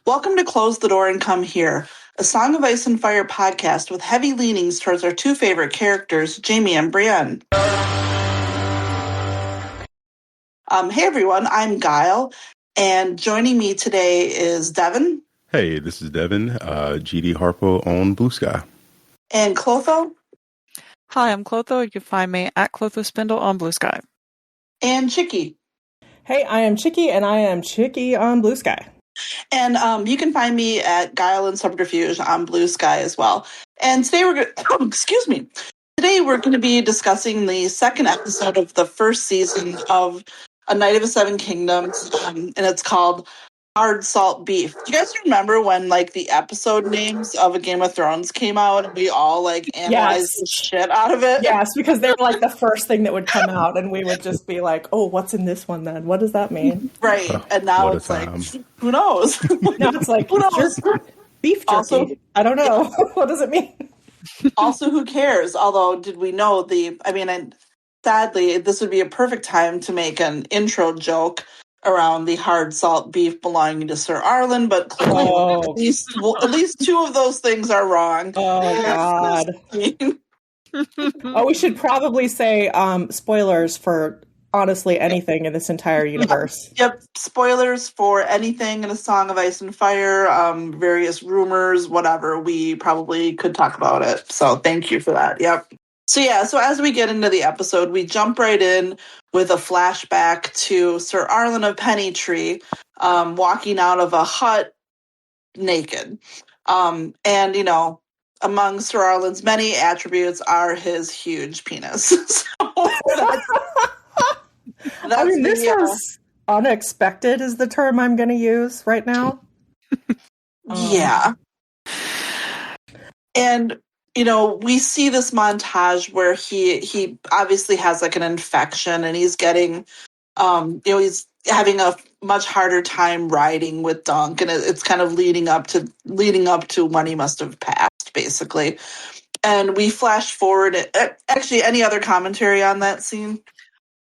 Welcome to Close the Door and Come Here, a Song of Ice and Fire podcast with heavy leanings towards our two favorite characters, Jaime and Brienne. Hey everyone, I'm Guile, and joining me today is Devin. Hey, this is Devin, GD Harpo on Blue Sky. And Clotho. Hi, I'm Clotho. You can find me at Clotho Spindle on Blue Sky. And Chicky. Hey, I am Chicky, and I am Chicky on Blue Sky. And you can find me at Guile and Subterfuge on Blue Sky as well. And today Today we're going to be discussing the second episode of the first season of A Night of the Seven Kingdoms, and it's called Hard Salt Beef. Do you guys remember when the episode names of A Game of Thrones came out and we all analyzed the shit out of it? Yes, because they were the first thing that would come out, and we would just be like, "Oh, what's in this one then? What does that mean?" Right, and now it's who knows? Now it's who knows? Beef jerky. Also, I don't know. What does it mean? Also, who cares? Although, did we know sadly, this would be a perfect time to make an intro joke around the hard salt beef belonging to Ser Arlan, but clearly at least two of those things are wrong. Oh, God. We should probably say spoilers for honestly anything in this entire universe. Yep, spoilers for anything in A Song of Ice and Fire, various rumors, whatever. We probably could talk about it. So thank you for that. Yep. So as we get into the episode, we jump right in with a flashback to Ser Arlan of Pennytree walking out of a hut naked. And, among Ser Arlan's many attributes are his huge penis. This is unexpected is the term I'm going to use right now. Yeah. And we see this montage where he obviously has an infection, and he's getting, he's having a much harder time riding with Dunk, and it's kind of leading up to when he must have passed, basically. And we flash forward. Actually, any other commentary on that scene?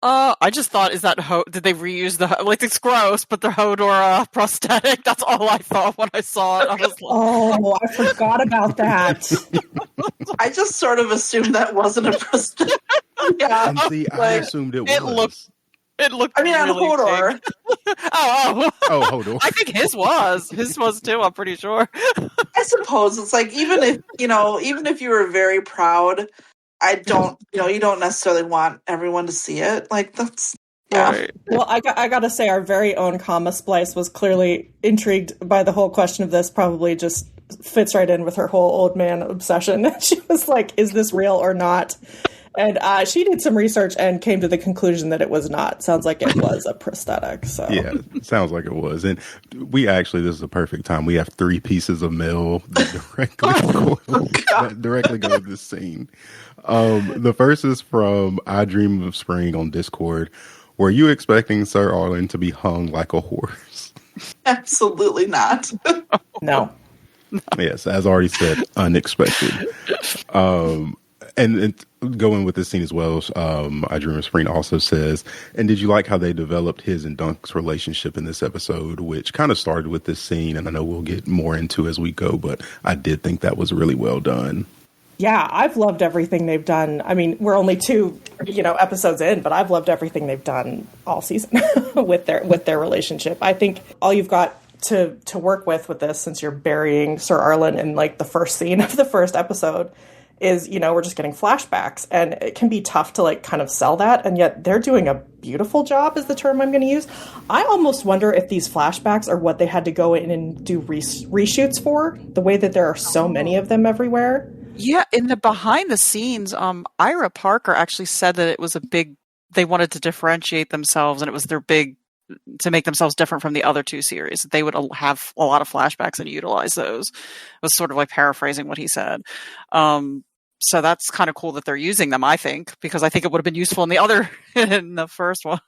I just thought, did they reuse it's gross, but the Hodor prosthetic, that's all I thought when I saw it. I was I forgot about that. I just sort of assumed that wasn't a prosthetic. Yeah. And see, I assumed it was. It looked on Hodor. Oh, Hodor. I think his was too, I'm pretty sure. I suppose it's even if you were very proud, I don't, you don't necessarily want everyone to see it. That's, yeah. Right. Well, I gotta say, our very own comma splice was clearly intrigued by the whole question of this, probably just fits right in with her whole old man obsession. She was like, is this real or not? And she did some research and came to the conclusion that it was not. Sounds like it was a prosthetic. So yeah, sounds like it was. And this is a perfect time. We have 3 pieces of mail that directly go with this scene. The first is from I Dream of Spring on Discord. Were you expecting Ser Arlan to be hung like a horse? Absolutely not. No. Yes, as already said, unexpected. And going with this scene as well, I Dream of Spring also says, and did you like how they developed his and Dunk's relationship in this episode, which kind of started with this scene, and I know we'll get more into as we go, but I did think that was really well done. Yeah, I've loved everything they've done. I mean, we're only 2, episodes in, but I've loved everything they've done all season with their relationship. I think all you've got to work with this, since you're burying Ser Arlan in the first scene of the first episode, is, we're just getting flashbacks, and it can be tough to kind of sell that. And yet they're doing a beautiful job is the term I'm going to use. I almost wonder if these flashbacks are what they had to go in and do reshoots for, the way that there are so many of them everywhere. Yeah, in the behind the scenes, Ira Parker actually said that it was they wanted to differentiate themselves, and it was their big, to make themselves different from the other 2 series. They would have a lot of flashbacks and utilize those. It was sort of paraphrasing what he said. So that's kind of cool that they're using them, I think, because I think it would have been useful in the first one.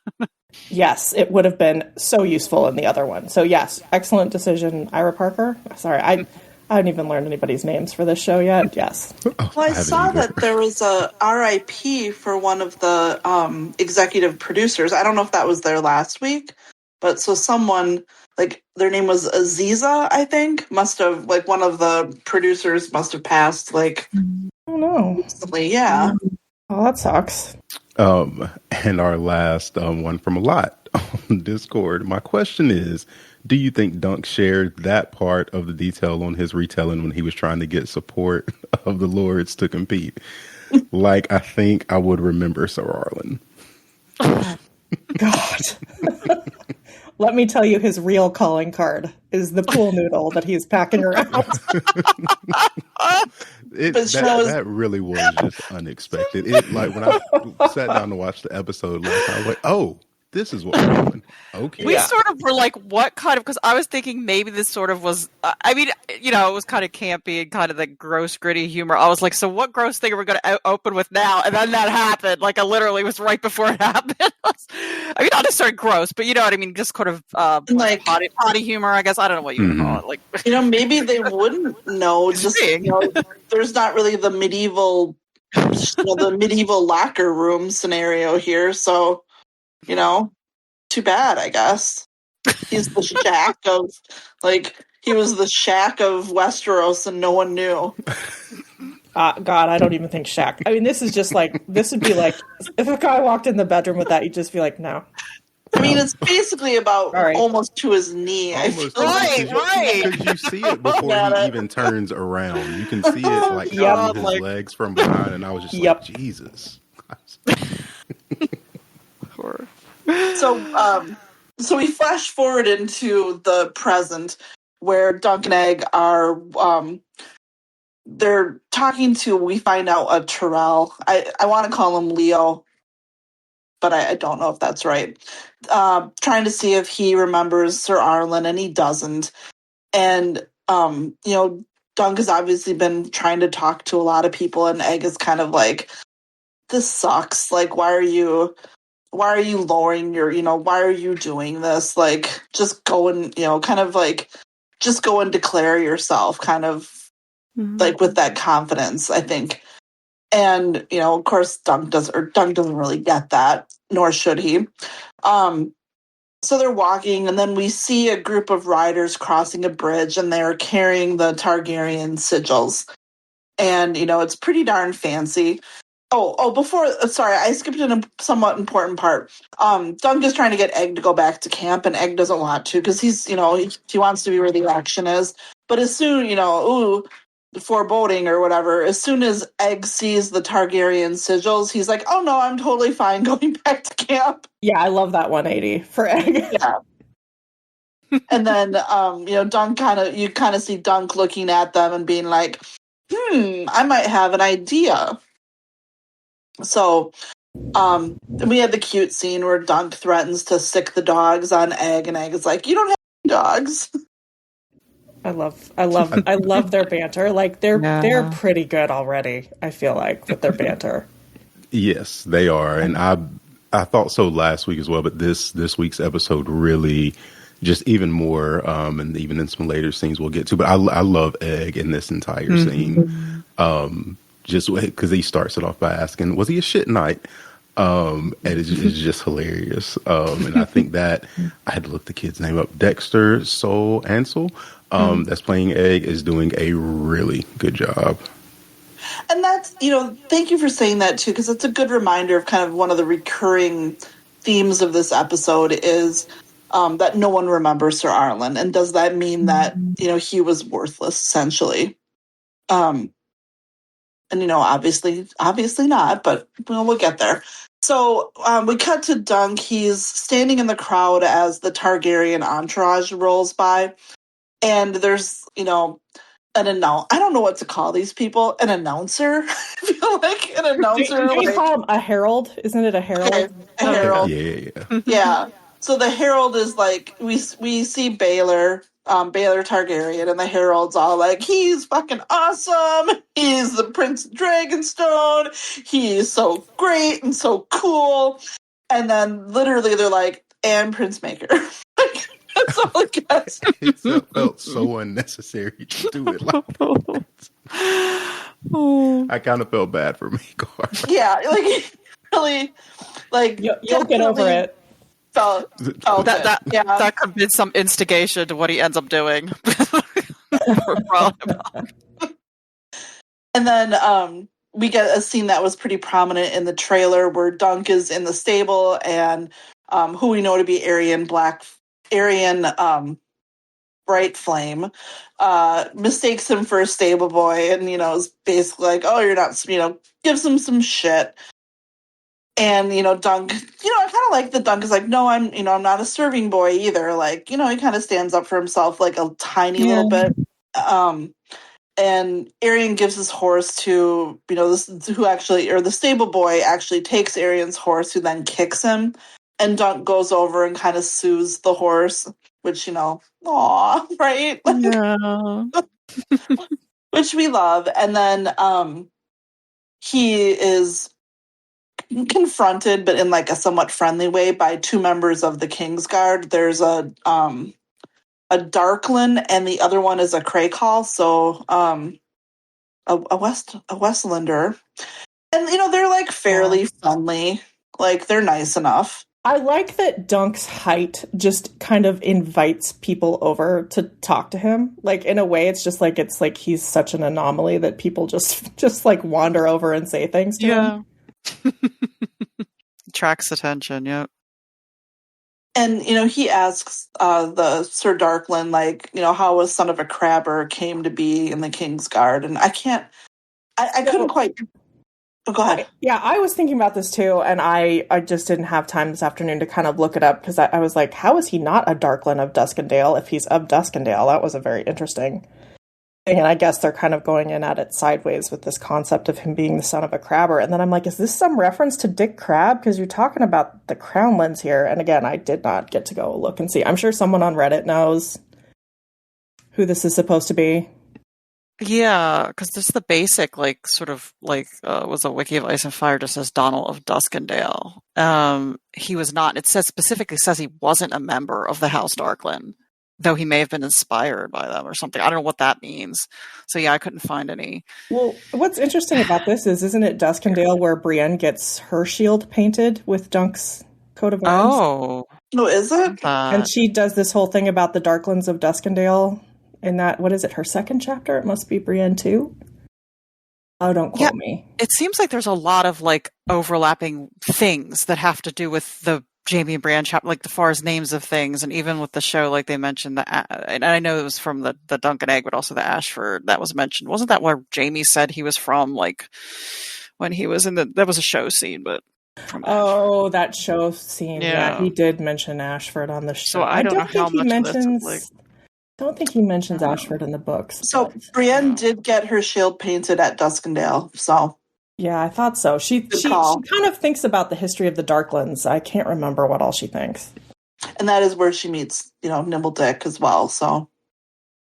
Yes, it would have been so useful in the other one. So yes, excellent decision, Ira Parker. Sorry, I haven't even learned anybody's names for this show yet. Yes. Well, I saw that there was a RIP for one of the executive producers. I don't know if that was there last week, But so someone, like, their name was Aziza, I think, must have, like, one of the producers must have passed, like, Oh no. recently. Yeah. Oh, that sucks. And our last one from a lot on Discord. My question is, do you think Dunk shared that part of the detail on his retelling when he was trying to get support of the Lords to compete? Like, I think I would remember Ser Arlan. God. Let me tell you, his real calling card is the pool noodle that he's packing around. That really was just unexpected. It, like, when I sat down to watch the episode last night, I was like, oh, this is what we're doing. Okay. We sort of were like, what kind of, because I was thinking maybe this sort of was, I mean, you know, it was kind of campy and kind of the gross, gritty humor. I was like, so what gross thing are we going to open with now? And then that happened. Like, I literally was right before it happened. I mean, not necessarily gross, but you know what I mean? Just kind of like potty humor, I guess. I don't know what you would call it. Like, you know, maybe they wouldn't know. Just, you know, there's not really the medieval locker room scenario here. So, you know, too bad, I guess. He's the Shack of, like, he was the Shack of Westeros and no one knew. God, I don't even think Shaq. I mean, this is just like, this would be like, if a guy walked in the bedroom with that, you'd just be like, no. I mean, it's basically about almost to his knee. Right. Because you see it before he even turns around. You can see it, like, on his legs from behind, and I was just like, Jesus. So we flash forward into the present where Dunk and Egg are, they're talking to, we find out, a Tyrell. I want to call him Leo, but I don't know if that's right. Trying to see if he remembers Ser Arlan, and he doesn't. And, you know, Dunk has obviously been trying to talk to a lot of people, and Egg is kind of like, this sucks. Like, why are you lowering your, you know, why are you doing this? Like, just go and, you know, kind of like, just go and declare yourself, kind of like with that confidence, I think. And, you know, of course, Dunk doesn't really get that, nor should he. So they're walking, and then we see a group of riders crossing a bridge, and they're carrying the Targaryen sigils. And, you know, it's pretty darn fancy. Sorry, I skipped a somewhat important part. Dunk is trying to get Egg to go back to camp, and Egg doesn't want to because he's, you know, he wants to be where the action is. But as soon, you know, foreboding or whatever, as soon as Egg sees the Targaryen sigils, he's like, oh no, I'm totally fine going back to camp. Yeah, I love that 180 for Egg. Yeah. And then, you know, you kind of see Dunk looking at them and being like, I might have an idea. So, we had the cute scene where Dunk threatens to sick the dogs on Egg, and Egg is like, you don't have dogs. I love their banter. Like, they're pretty good already, I feel like, with their banter. Yes, they are. And I thought so last week as well, but this week's episode really just even more, and even in some later scenes we'll get to, but I love Egg in this entire scene. Just because he starts it off by asking, was he a shit knight? And it's just hilarious. And I think that I had to look the kid's name up. Dexter Ansel, that's playing Egg, is doing a really good job. And that's, you know, thank you for saying that too, because it's a good reminder of kind of one of the recurring themes of this episode is that no one remembers Ser Arlan. And does that mean that, you know, he was worthless, essentially? And, you know, obviously not, but we'll get there. So we cut to Dunk. He's standing in the crowd as the Targaryen entourage rolls by. And there's, you know, I don't know what to call these people. An announcer? I feel like an announcer. Do you call him a herald? Isn't it a herald? Okay, a herald. Yeah. Yeah. So the herald is like, we see Baelor Targaryen, and the herald's all like, he's fucking awesome. He's the Prince of Dragonstone. He's so great and so cool. And then literally they're like, and Prince Maekar. That's all it gets. It felt so unnecessary to do it like that. I kind of felt bad for Maekar. Yeah, like really, like you'll get over it. felt that could be some instigation to what he ends up doing. And then we get a scene that was pretty prominent in the trailer where Dunk is in the stable and who we know to be Aryan Bright Flame mistakes him for a stable boy and, is basically like, oh, you're not, gives him some shit. And, Dunk, I kind of like that Dunk is like, no, I'm not a serving boy either. Like, he kind of stands up for himself like a tiny little bit. And Aryan gives his horse to, the stable boy actually takes Aryan's horse, who then kicks him. And Dunk goes over and kind of soothes the horse, which, aw, right? Yeah. Which we love. And then he is confronted, but in like a somewhat friendly way, by two members of the Kingsguard. There's a Darkland, and the other one is a Craykall, so a Westlander. And they're like fairly friendly, like they're nice enough. I like that Dunk's height just kind of invites people over to talk to him. Like, in a way, it's like he's such an anomaly that people just like wander over and say things to him. Attracts attention, yeah. And, he asks the Sir Darkland, like, how a son of a crabber came to be in the Kingsguard. And I couldn't quite... Oh, go ahead. Yeah, I was thinking about this too, and I just didn't have time this afternoon to kind of look it up, because I was like, how is he not a Darkland of Duskendale if he's of Duskendale? That was a very interesting thing, and I guess they're kind of going in at it sideways with this concept of him being the son of a crabber. And then I'm like, is this some reference to Dick Crab? Because you're talking about the Crownlands here. And again, I did not get to go look and see. I'm sure someone on Reddit knows who this is supposed to be. Yeah, because this is the basic, was a wiki of Ice and Fire just says Donald of Duskendale. He was not, it specifically says he wasn't a member of the House Darkland, though he may have been inspired by them or something. I don't know what that means. So yeah, I couldn't find any. Well, what's interesting about this is, isn't it Duskendale where Brienne gets her shield painted with Dunk's coat of arms? Oh, is it? And she does this whole thing about the Darklands of Duskendale in that, what is it, her second chapter? It must be Brienne too. Oh, don't quote me. It seems like there's a lot of overlapping things that have to do with the Jaime and Brienne chapter, as far as names of things, and even with the show, they mentioned and I know it was from the Duncan Egg, but also the Ashford that was mentioned. Wasn't that where Jaime said he was from? When he was that was a show scene, but from Ashford. That show scene. Yeah, he did mention Ashford on the show. So I don't know how much mentions. I don't think he mentions Ashford in the books. So Brienne did get her shield painted at Duskendale. So yeah, I thought so. She kind of thinks about the history of the Darklands. I can't remember what all she thinks. And that is where she meets, Nimble Dick as well. So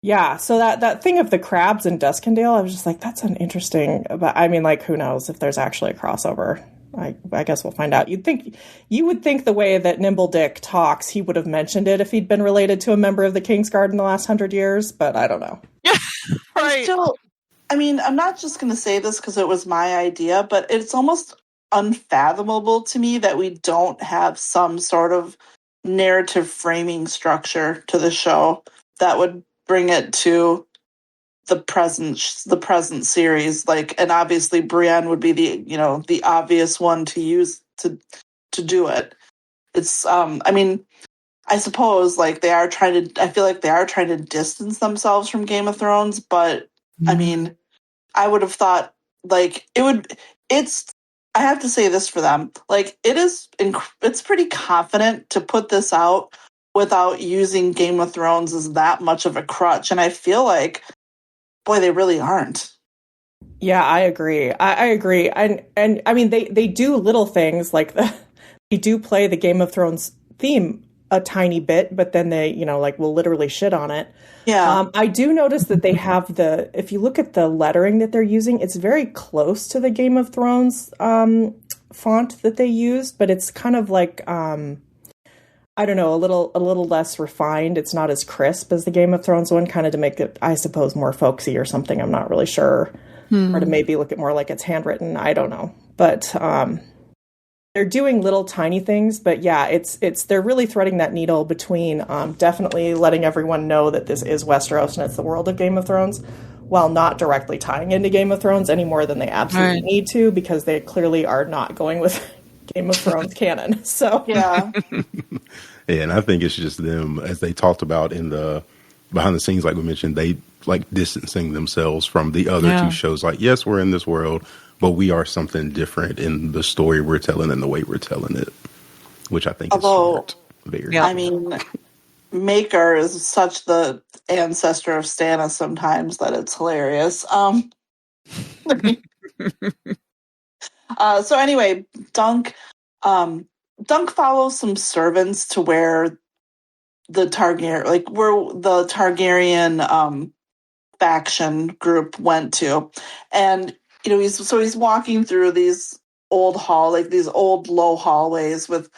yeah, so that thing of the crabs in Duskendale, I was just like, that's an interesting. But I mean, who knows if there's actually a crossover? I guess we'll find out. You would think the way that Nimble Dick talks, he would have mentioned it if he'd been related to a member of the Kingsguard in the last 100 years, but I don't know. Right. I'm not just going to say this because it was my idea, but it's almost unfathomable to me that we don't have some sort of narrative framing structure to the show that would bring it to the present series. And obviously Brienne would be the obvious one to use to do it. It's I suppose I feel like they are trying to distance themselves from Game of Thrones, but I would have thought I have to say this for them. It's pretty confident to put this out without using Game of Thrones as that much of a crutch. And I feel like, boy, they really aren't. Yeah, I agree. I agree. And they do little things they do play the Game of Thrones theme a tiny bit, but then they, will literally shit on it. Yeah. I do notice that they have if you look at the lettering that they're using, it's very close to the Game of Thrones font that they used, but it's kind of I don't know, a little less refined. It's not as crisp as the Game of Thrones one, kind of to make it, I suppose, more folksy or something. I'm not really sure. Or to maybe look at more like it's handwritten. I don't know. But they're doing little tiny things, but yeah, it's they're really threading that needle between definitely letting everyone know that this is Westeros and it's the world of Game of Thrones, while not directly tying into Game of Thrones any more than they absolutely need to, because they clearly are not going with Game of Thrones canon. So Yeah. Yeah, and I think it's just them, as they talked about in the behind the scenes, like we mentioned, they like distancing themselves from the other two shows. Like, yes, we're in this world, but we are something different in the story we're telling and the way we're telling it, which I think is smart. Very. I mean, Maekar is such the ancestor of Stannis sometimes that it's hilarious. So anyway, Dunk follows some servants to where the Targaryen faction group went to, and he's walking through these old low hallways with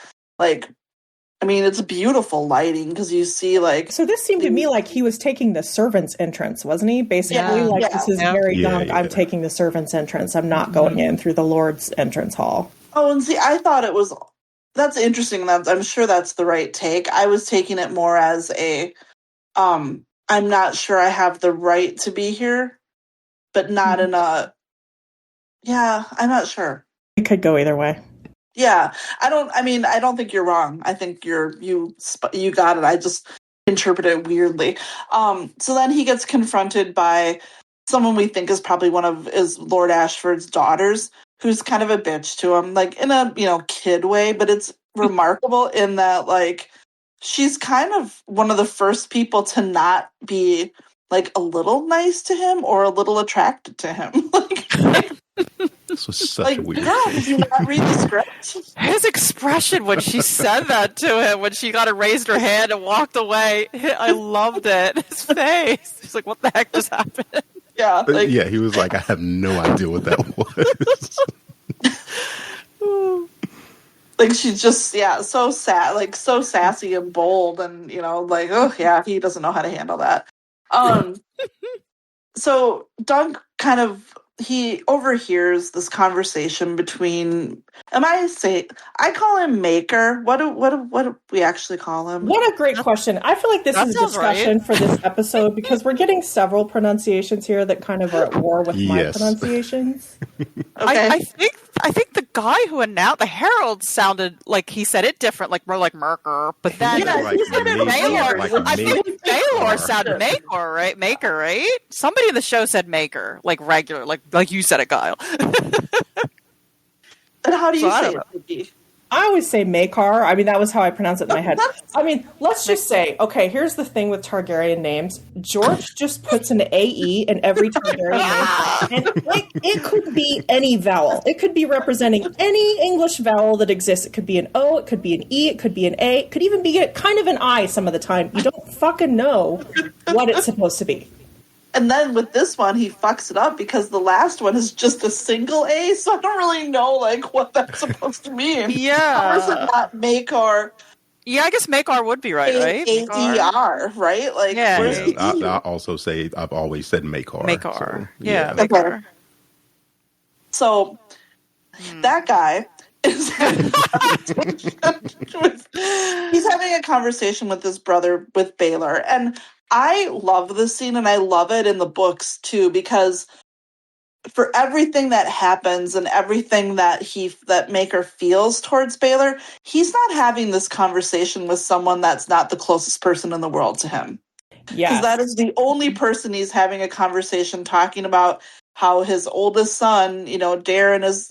it's beautiful lighting, because you see so this seemed to me like he was taking the servants' entrance, wasn't he? Basically, this is very Dunk. I'm taking the servants' entrance. I'm not going in through the Lord's entrance hall. Oh, and see, I thought that's interesting. I'm sure that's the right take. I was taking it more as I'm not sure I have the right to be here, but not in a, I'm not sure. It could go either way. Yeah, I don't think you're wrong. I think you got it. I just interpret it weirdly. So then he gets confronted by someone we think is probably is Lord Ashford's daughters, who's kind of a bitch to him, in a kid way, but it's remarkable in that she's kind of one of the first people to not be a little nice to him or a little attracted to him. This was such a weird girl, did you not read the script? His expression when she said that to him, when she raised her hand and walked away, I loved it. His face. He's like, what the heck just happened? Yeah. He was like, I have no idea what that was. She's just, so sad, so sassy and bold, and, he doesn't know how to handle that. So Dunk he overhears this conversation between, I call him Maekar. What do we actually call him? What a great question. I feel like this is a discussion for this episode, because we're getting several pronunciations here that kind of are at war with my pronunciations. Okay. I think the guy who announced the Herald sounded like he said it different, more like Merker, but then Baelor. I think Baelor sounded Maekar, right? Maekar, right? Somebody in the show said Maekar, regular, like you said it, Kyle. And how do you say it? I always say Maekar. That was how I pronounce it in my head. Let's just say, okay, here's the thing with Targaryen names. George just puts an AE in every Targaryen name. And it could be any vowel. It could be representing any English vowel that exists. It could be an O, it could be an E, it could be an A, it could even be kind of an I some of the time. You don't fucking know what it's supposed to be. And then with this one, he fucks it up because the last one is just a single A, so I don't really know what that's supposed to mean. Yeah. How is it not Maekar? Yeah, I guess Maekar would be right? A-D-R, right? I also say I've always said Maekar. Maekar. So, Maekar. So that guy is he's having a conversation with his brother, with Baelor, and I love this scene, and I love it in the books too, because for everything that happens and everything that Maekar feels towards Baelor, he's not having this conversation with someone that's not the closest person in the world to him. Yeah, because that is the only person he's having a conversation talking about how his oldest son, Darren is,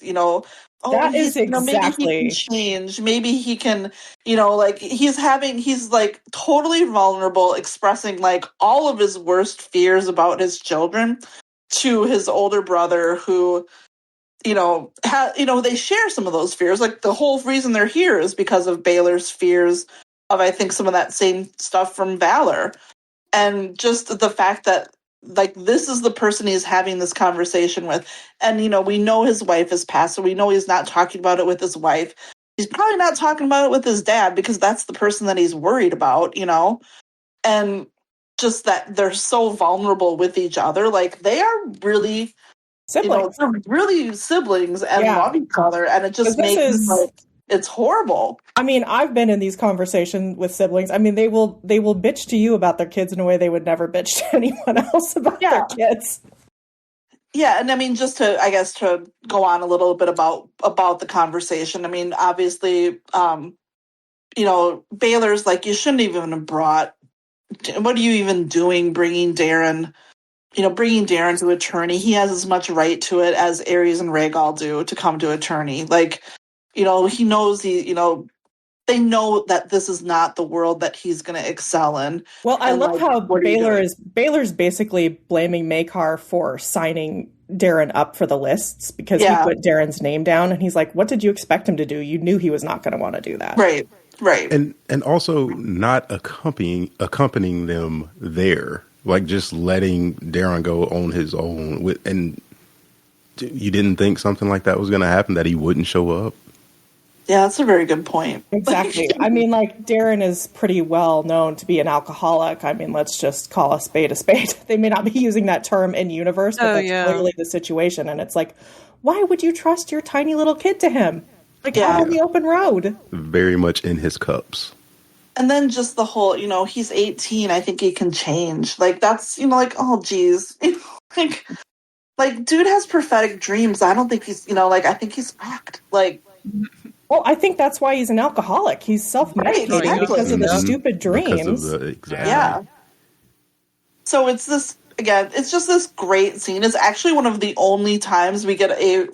that is exactly. Maybe he can change. Maybe he can, he's totally vulnerable, expressing all of his worst fears about his children to his older brother, who, they share some of those fears. The whole reason they're here is because of Baelor's fears of, I think, some of that same stuff from Valor. And just the fact that this is the person he's having this conversation with. And, we know his wife has passed, so we know he's not talking about it with his wife. He's probably not talking about it with his dad, because that's the person that he's worried about, and just that they're so vulnerable with each other. They are really siblings, really siblings and love each other. And it just makes It's horrible. I mean, I've been in these conversations with siblings. I mean, they will bitch to you about their kids in a way they would never bitch to anyone else about their kids. Yeah, and I mean, just to go on a little bit about the conversation. I mean, obviously, Baelor's like, you shouldn't even have brought. What are you even doing, bringing Darren to a tourney? He has as much right to it as Aerys and Rhaegal do to come to a tourney. Like, he knows they know that this is not the world that he's going to excel in. Well, I love how Baelor's basically blaming Maekar for signing Darren up for the lists because he put Darren's name down, and he's like, what did you expect him to do? You knew he was not going to want to do that. Right. And also not accompanying them there, like just letting Darren go on his own. And you didn't think something like that was going to happen, that he wouldn't show up? Yeah, that's a very good point. Exactly. I mean, like, Darren is pretty well known to be an alcoholic. I mean, let's just call a spade a spade. They may not be using that term in universe, but that's clearly the situation. And it's like, why would you trust your tiny little kid to him? Like, out on the open road. Very much in his cups. And then just the whole, he's 18. I think he can change. Like, that's, like, oh, geez. Like, dude has prophetic dreams. I don't think he's, I think he's fucked. Like... Well, I think that's why he's an alcoholic. He's self-medicating because of the stupid dreams. Yeah. So it's this, again, it's just this great scene. It's actually one of the only times we get a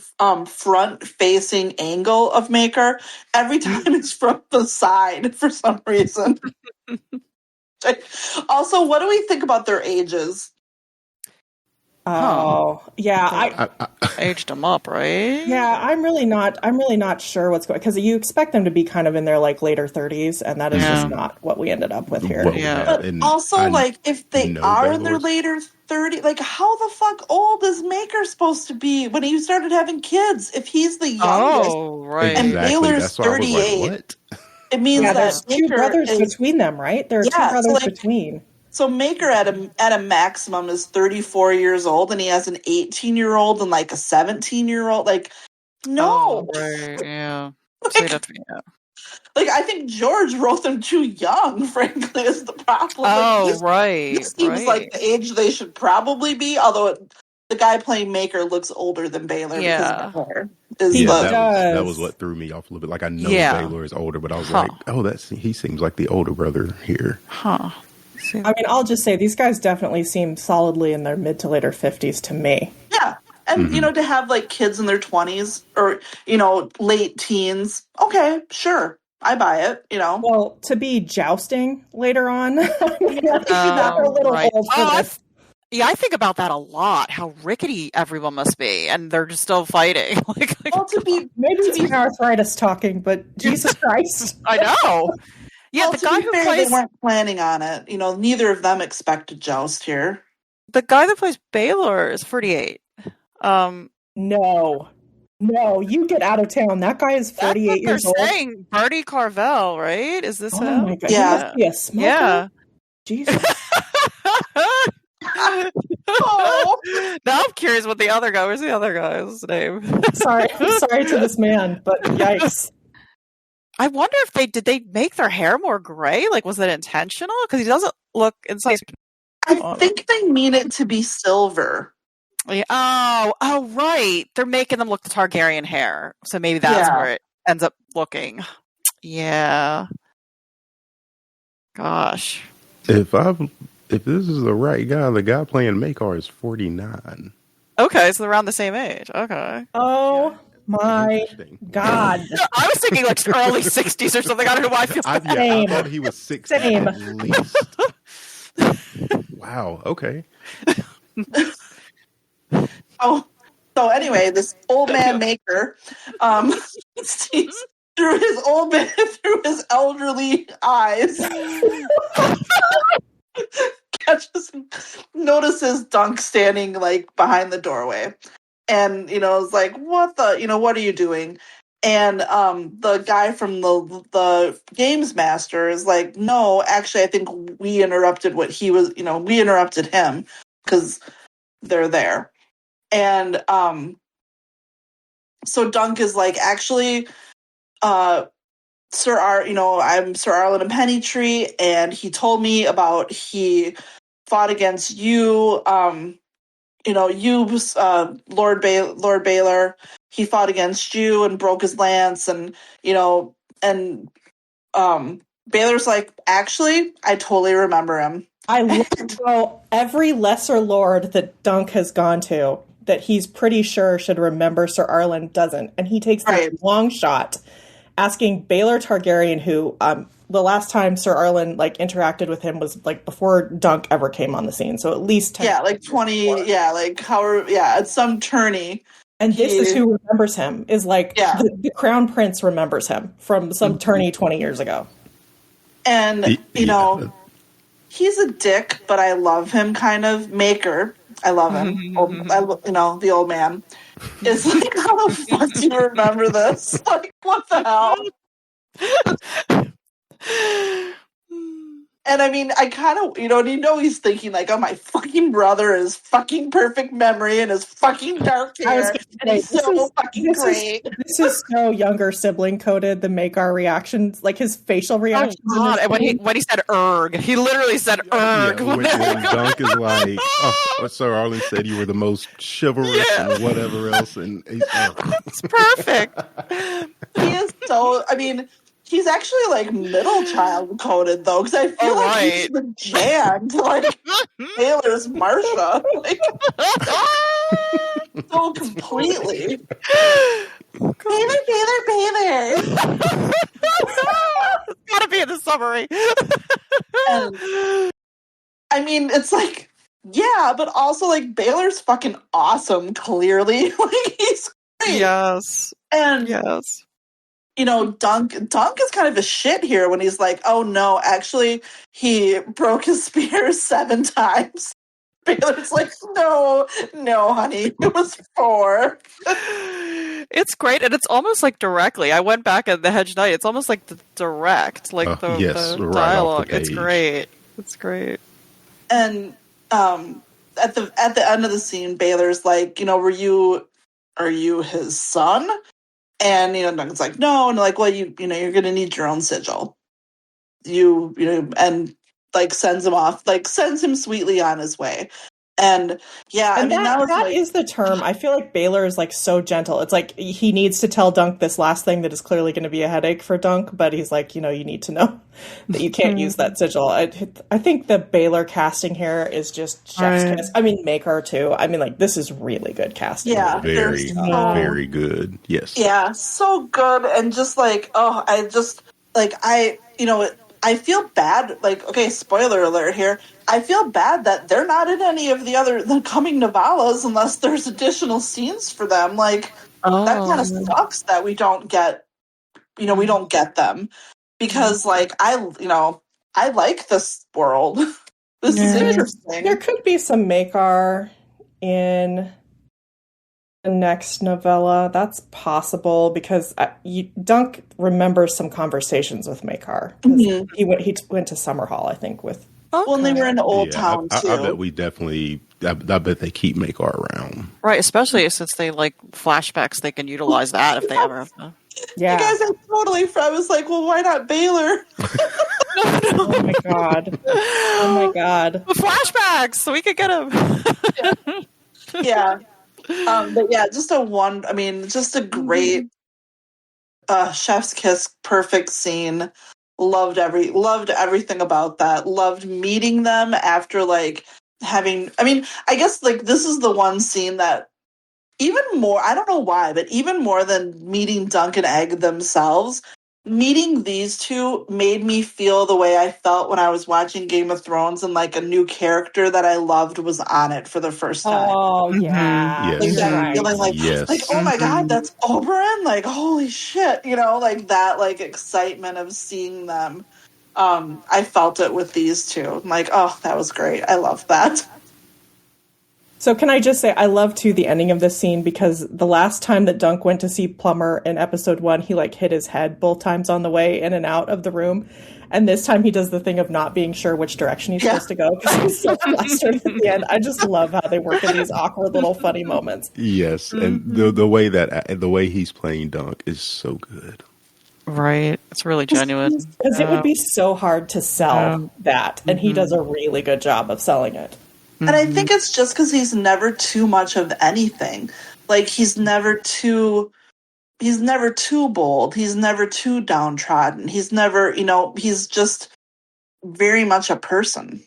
front-facing angle of Maekar. Every time it's from the side for some reason. Also, what do we think about their ages? Oh, yeah. I aged them up, right? Yeah, I'm really not sure what's going, because you expect them to be kind of in their like later 30s, and that is just not what we ended up with here. But also, like, if they are in their later 30s, like, how the fuck old is Maekar supposed to be when he started having kids? If he's the youngest, and Baelor's 38, what? It means that there's two brothers between them, right? There are two brothers between. So Maekar at a maximum is 34 years old, and he has an 18-year-old and like a 17-year-old. Like, no. Oh, right, yeah. Like, I think George wrote them too young, frankly, is the problem. Oh, right. This seems like the age they should probably be, although the guy playing Maekar looks older than Baelor. Yeah. Because that was what threw me off a little bit. Like, I know Baelor is older, but I was like, oh, he seems like the older brother here. Huh. I mean, I'll just say these guys definitely seem solidly in their mid to later 50s to me. Yeah. And, to have, like, kids in their 20s or, late teens, okay, sure. I buy it, Well, to be jousting later on, I think they're a little old for this. I think about that a lot, how rickety everyone must be, and they're just still fighting. Maybe it's arthritis talking, but Jesus Christ. I know. Yeah, the guy who plays... They weren't planning on it. Neither of them expect to joust here. The guy that plays Baelor is 48. No, you get out of town. That guy is 48 years old. Saying Barty Carvel, right? Is this him? Oh my God. Yeah. He must be a smoker. Yeah. Jesus. Now I'm curious what the other guy. Where's the other guy's name? I'm sorry to this man, but yikes. I wonder if did they make their hair more gray? Like, was it intentional? Because he doesn't look inside. I think they mean it to be silver. Yeah. Oh, right. They're making them look the Targaryen hair, so maybe that's where it ends up looking. Yeah. Gosh. If this is the right guy, the guy playing Maekar is 49. Okay, so they're around the same age. Okay. Oh. My God. I was thinking like early 60s or something. I don't know why I feel like I thought he was 60 at least. Wow. Okay. So anyway, this old man Maekar sees through his elderly eyes. Notices Dunk standing like behind the doorway. And, it's like, what are you doing? And the guy from the games master is like, no, actually, I think we interrupted we interrupted him because they're there. And so Dunk is like, actually, I'm Ser Arlan and Pennytree, and he told me about he fought against you, Lord Baelor. He fought against you and broke his lance, and Baelor's like, actually, I totally remember him. I love how every lesser lord that Dunk has gone to that he's pretty sure should remember Ser Arlan doesn't, and he takes this long shot asking Baelor Targaryen, who the last time Ser Arlan interacted with him was before Dunk ever came on the scene, so at least 10 at some tourney. And this is who remembers him, is the Crown Prince remembers him from some tourney 20 years ago. And, he's a dick, but I love him kind of. Maekar, I love him. The old man. It's like, how the fuck do you remember this? What the hell? And I mean, I kind of, he's thinking my fucking brother is fucking perfect memory and his fucking dark hair. And he's so fucking great. This is so younger sibling coded, the Maekar reactions, his facial reactions. Oh, God. And when he said erg, he literally said erg. Yeah, when Dunk is Ser Arlan said you were the most chivalrous and whatever else. And he's, it's perfect. He is so, he's actually middle child coded though, because I feel he's the Jan to Baelor's Marcia, so completely. Baelor. It's gotta be in the summary. And, it's but also Baelor's fucking awesome. Clearly, he's great. Yes, and yes. Dunk is kind of a shit here when he's like, oh no, actually, he broke his spear 7 times. Baelor's like, no, honey, it was 4. It's great, and it's almost directly. I went back at the Hedge Knight. It's almost the direct, the right dialogue. It's great. It's great. And at the end of the scene, Baelor's like, are you his son? And Duncan's like, no, and well, you're gonna need your own sigil. And sends him off, sends him sweetly on his way. And that is the term. I feel like Baelor is so gentle. It's he needs to tell Dunk this last thing that is clearly going to be a headache for Dunk, but he's like, you need to know that you can't use that sigil. I think the Baelor casting here is just chef's kiss. Maekar too. this is really good casting. Yeah, very good. Yes. Yeah, so good, and just I feel bad, okay, spoiler alert here, I feel bad that they're not in any of the coming novellas unless there's additional scenes for them. That kind of sucks that we don't get, we don't get them. Because, I like this world. This is interesting. There could be some Maekar in the next novella. That's possible because Dunk remembers some conversations with Maekar. Mm-hmm. He went to Summerhall, I think, with. Okay. Well, and they were in Old Town too. I bet we definitely. I bet they keep Maekar around. Right, especially since they flashbacks. They can utilize that if they ever have to. Yeah, you guys are totally. I was like, well, why not Baelor? Oh my god! Oh my god! The flashbacks, so we could get him. Yeah. But yeah, just a great chef's kiss, perfect scene. Loved everything about that. Loved meeting them after having. I guess this is the one scene that even more. I don't know why, but even more than meeting Dunk and Egg themselves, meeting these two made me feel the way I felt when I was watching Game of Thrones and a new character that I loved was on it for the first time. Oh yeah, yes. Feeling yes. oh my god, that's Oberyn! Holy shit, that excitement of seeing them. I felt it with these two. Oh, that was great. I love that. So can I just say, I love, too, the ending of this scene, because the last time that Dunk went to see Plummer in episode 1, he, hit his head both times on the way in and out of the room. And this time he does the thing of not being sure which direction he's supposed to go, because he's so flustered at the end. I just love how they work in these awkward little funny moments. Yes, and the way he's playing Dunk is so good. Right. It's really genuine. Because it would be so hard to sell that, and he does a really good job of selling it. And I think it's just because he's never too much of anything. Like, he's never too bold. He's never too downtrodden. He's never, he's just very much a person.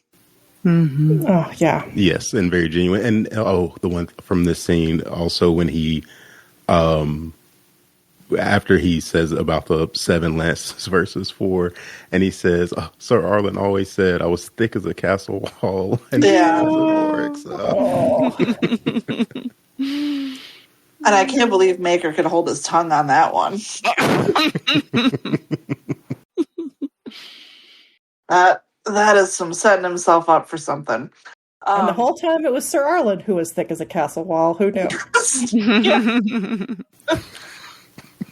Mm-hmm. Oh, yeah. Yes, and very genuine. And the one from this scene also, when he after he says about the 7 lances versus 4, and he says, Ser Arlan always said I was thick as a castle wall. And And I can't believe Maekar could hold his tongue on that one. That is some setting himself up for something. And the whole time it was Ser Arlan who was thick as a castle wall. Who knew?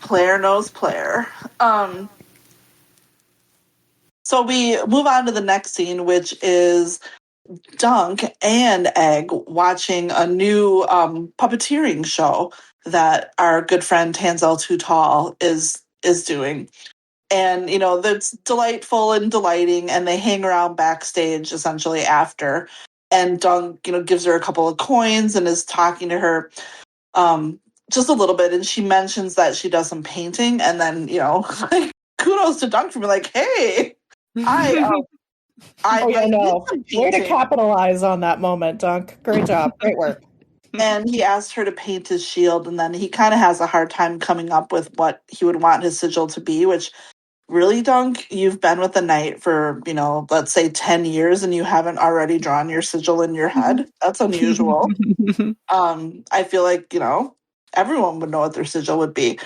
Player knows player. So we move on to the next scene, which is Dunk and Egg watching a new puppeteering show that our good friend Tanselle the Tall is doing. And, that's delightful and delighting, and they hang around backstage essentially after. And Dunk, gives her a couple of coins and is talking to her just a little bit. And she mentions that she does some painting. And then, kudos to Dunk for being like, hey, I know. Way to capitalize on that moment, Dunk. Great job. Great work. And he asked her to paint his shield. And then he kind of has a hard time coming up with what he would want his sigil to be, which... Really, Dunk? You've been with the knight for, let's say 10 years and you haven't already drawn your sigil in your head? That's unusual. I feel like, everyone would know what their sigil would be.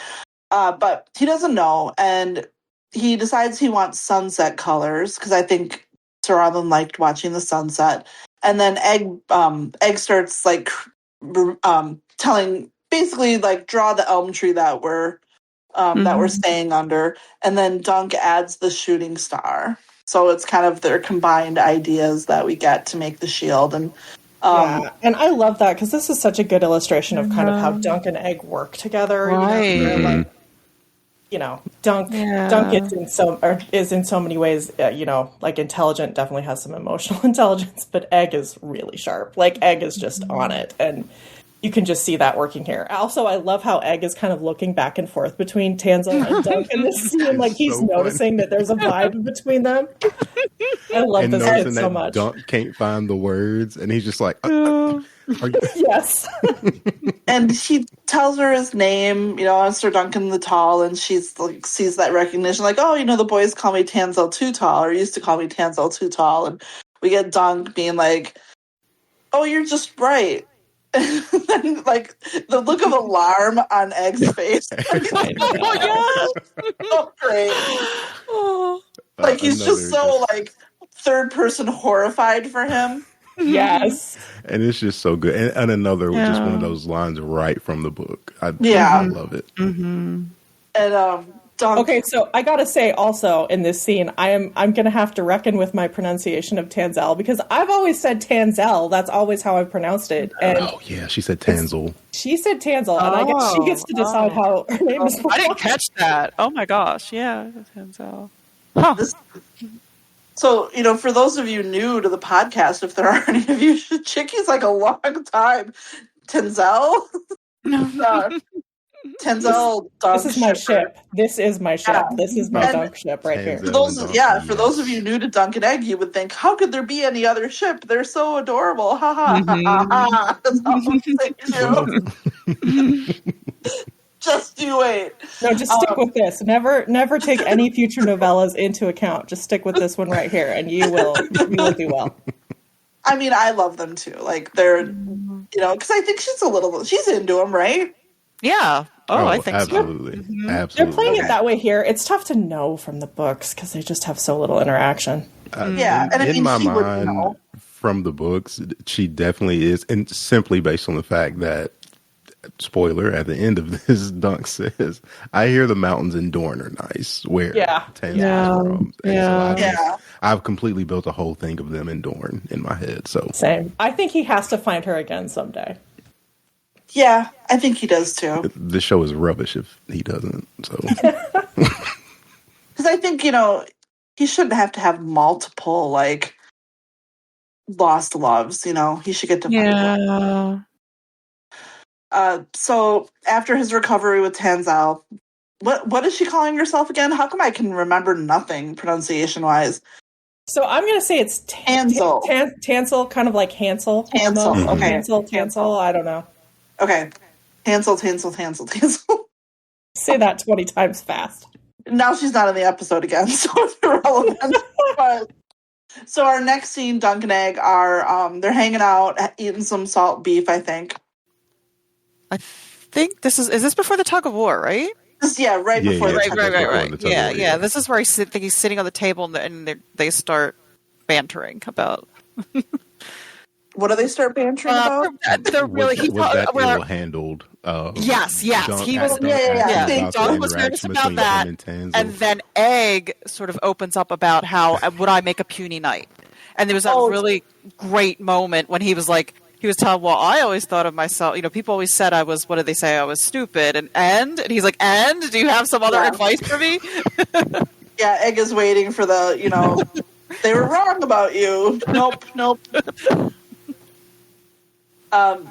But he doesn't know. And he decides he wants sunset colors because I think Ser Arlan liked watching the sunset. And then Egg starts, telling, basically, draw the elm tree that we're staying under, and then Dunk adds the shooting star. So it's kind of their combined ideas that we get to make the shield. And and I love that because this is such a good illustration of kind of how Dunk and Egg work together. Right. Dunk is in so many ways, intelligent, definitely has some emotional intelligence, but Egg is really sharp. Egg is just on it, and you can just see that working here. Also, I love how Egg is kind of looking back and forth between Tanselle and Dunk in this scene. He's noticing that there's a vibe between them. I love this kid so much. Dunk can't find the words, and he's just like, are you? Yes. And he tells her his name, Ser Duncan the Tall, and she's sees that recognition, the boys call me Tanselle the Tall, or used to call me Tanselle the Tall, and we get Dunk being like, oh, you're just right. And then, the look of alarm on Egg's face. Oh, great. He's just so, third person horrified for him. Yes. And it's just so good. And another, just one of those lines right from the book. I love it. Mm-hmm. And, Dunk. Okay, so I gotta say also in this scene, I'm gonna have to reckon with my pronunciation of Tanselle because I've always said Tanselle. That's always how I've pronounced it. And she said Tanselle. She said Tanselle, and I guess she gets to decide how her name is. I didn't catch that. Oh my gosh, yeah, Tanselle. Huh. So, for those of you new to the podcast, if there are any of you, Chicky's a long time. Tanselle? Tanselle, Dunk. This is my ship. This is my ship. This is my Dunk ship right here. For those of you new to Dunk and Egg, you would think, how could there be any other ship? They're so adorable. Ha ha ha ha. Just you wait. No, just stick with this. Never take any future novellas into account. Just stick with this one right here, and you will do well. I mean, I love them too. They're, because I think she's into them, right? Yeah. I think absolutely. so. Mm-hmm. Absolutely. They're playing it that way here. It's tough to know from the books because they just have so little interaction. And in my mind, from the books, she definitely is, and simply based on the fact that, spoiler, at the end of this, Dunk says, I hear the mountains in Dorne are nice, where Tanselle is from. I've completely built a whole thing of them in Dorne in my head. So same. I think he has to find her again someday. Yeah, I think he does too. The show is rubbish if he doesn't. So Because I think, he shouldn't have to have multiple, like, lost loves, He should get to find one. So after his recovery with Tanselle, what is she calling herself again? How come I can remember nothing pronunciation-wise? So I'm going to say it's Tanselle. Tanselle, kind of like Hansel. Tanselle. Almost. Okay. Tanselle. I don't know. Okay. Tanselle. Say that 20 times fast. Now she's not in the episode again, so it's irrelevant. But so our next scene, Dunk and Egg are they're hanging out, eating some salt beef, I think. I think is this before the tug of war, right? Right before the tug of war. Right. Yeah. This is where I think he's sitting on the table and they start bantering about. What do they start bantering about? They're really was that ill handled. Yes. He was. Dunk was nervous about that, and then Egg sort of opens up about how would I make a puny knight, and there was that really great moment when he was like. He was telling, well, I always thought of myself, people always said I was, what did they say? I was stupid. And he's like, and? Do you have some other advice for me? Yeah, Egg is waiting for the, they were wrong about you. Nope.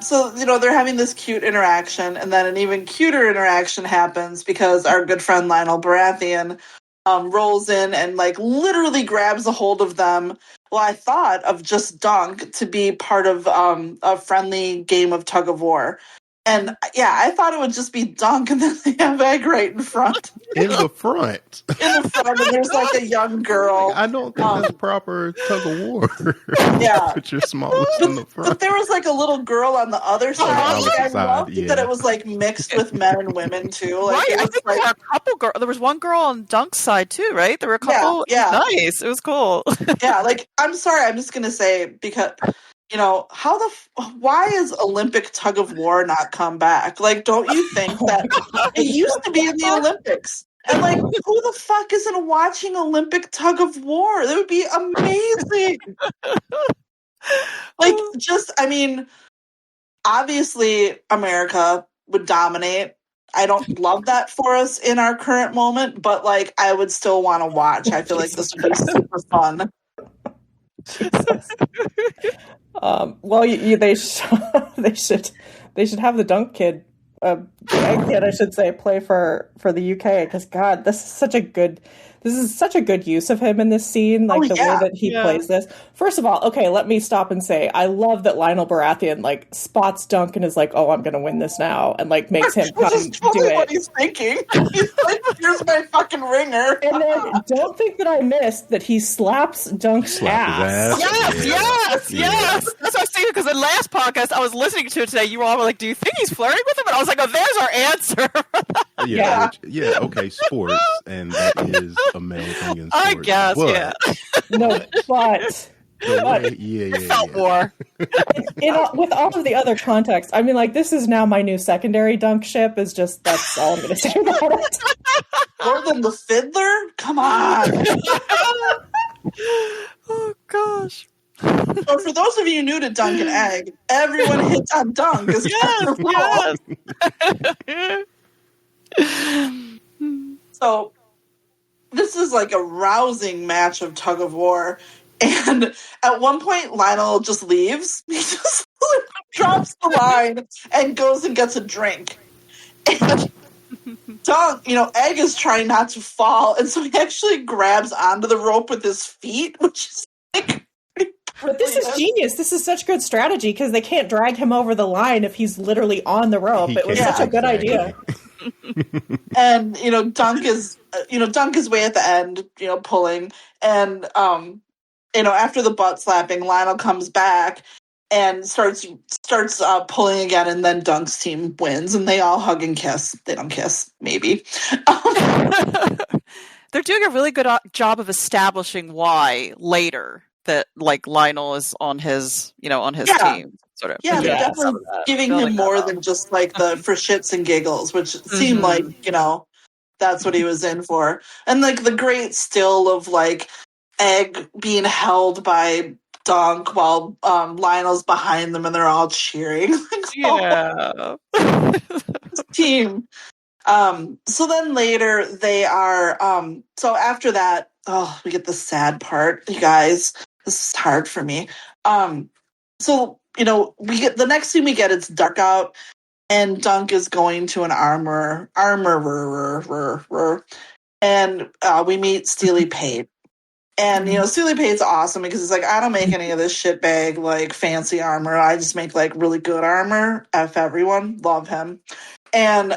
So, they're having this cute interaction, and then an even cuter interaction happens because our good friend Lionel Baratheon rolls in and, like, literally grabs a hold of them. Well, I thought of just Dunk to be part of a friendly game of tug of war. And, I thought it would just be Dunk, and then they have Egg right in front. In the front, and there's, like, a young girl. I don't think that's proper tug of war. Yeah. Put your smallest in the front. But there was, like, a little girl on the other side. I loved that it was, like, mixed with men and women, too. Like, right, I think there were a couple girls. There was one girl on Dunk's side, too, right? There were a couple. Yeah. Nice. It was cool. Yeah, like, I'm sorry, I'm just going to say, because... why is Olympic tug of war not come back? Like, don't you think that it used to be in the Olympics? And, like, who the fuck isn't watching Olympic tug of war? That would be amazing. Like, obviously America would dominate. I don't love that for us in our current moment, but, like, I would still want to watch. I feel like this would be super fun. Well, they should have the Dunk kid, Egg kid, I should say, play for the UK, because God, this is such a good use of him in this scene, like way that he plays this. First of all, okay, let me stop and say I love that Lionel Baratheon like spots Dunk and is like, "Oh, I'm going to win this now," and like makes him come do it. What he's thinking. He's like, "Here's my fucking ringer." And then don't think that I missed that he slaps Dunk's ass. Yes. That's what I was thinking, because the last podcast I was listening to today, you all were like, "Do you think he's flirting with him?" And I was like, "Oh, there's our answer." Okay, sports, and that is a male thing in sports. I guess, but, No, but felt more. With all of the other context, I mean, like, this is now my new secondary Dunk ship. That's all I'm going to say about it. More than the Fiddler? Come on. Oh gosh. So for those of you new to Dunk and Egg, everyone hits on Dunk. So this is like a rousing match of tug of war. And at one point, Lionel just leaves. He just drops the line and goes and gets a drink. And Dunk, Egg is trying not to fall. And so he actually grabs onto the rope with his feet, which is like... But this is genius. This is such good strategy, because they can't drag him over the line if he's literally on the rope. It was such a good idea. And Dunk is way at the end, pulling, and after the butt slapping, Lionel comes back and starts pulling again, and then Dunk's team wins, and they all hug and kiss. They don't kiss, maybe. They're doing a really good job of establishing why later that, like, Lionel is on his team. Sort of. Yeah, they're definitely giving him more than just like the for shits and giggles, which seemed like, that's what he was in for. And like the great still of like Egg being held by Dunk while Lionel's behind them and they're all cheering. Yeah. Team. So then later they are, so after that, we get the sad part, you guys. This is hard for me. So, we get the next thing we get, it's dark out, and Dunk is going to an armorer, and we meet Steely Pate. And, Steely Pate's awesome because it's like, I don't make any of this shitbag, like, fancy armor. I just make, like, really good armor. F everyone. Love him. And,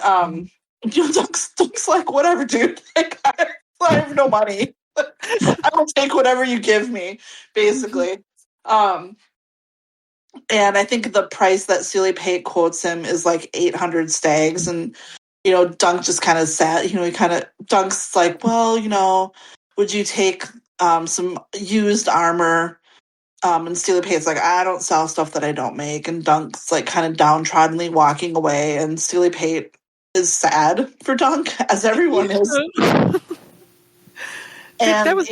Dunk's like, whatever, dude. Like, I have no money. I will take whatever you give me, basically. And I think the price that Steely Pate quotes him is, like, 800 stags. And, Dunk just kind of sad. Dunk's like, well, would you take some used armor? And Steely Pate's like, I don't sell stuff that I don't make. And Dunk's like kind of downtroddenly walking away. And Steely Pate is sad for Dunk, as everyone is. And, that was,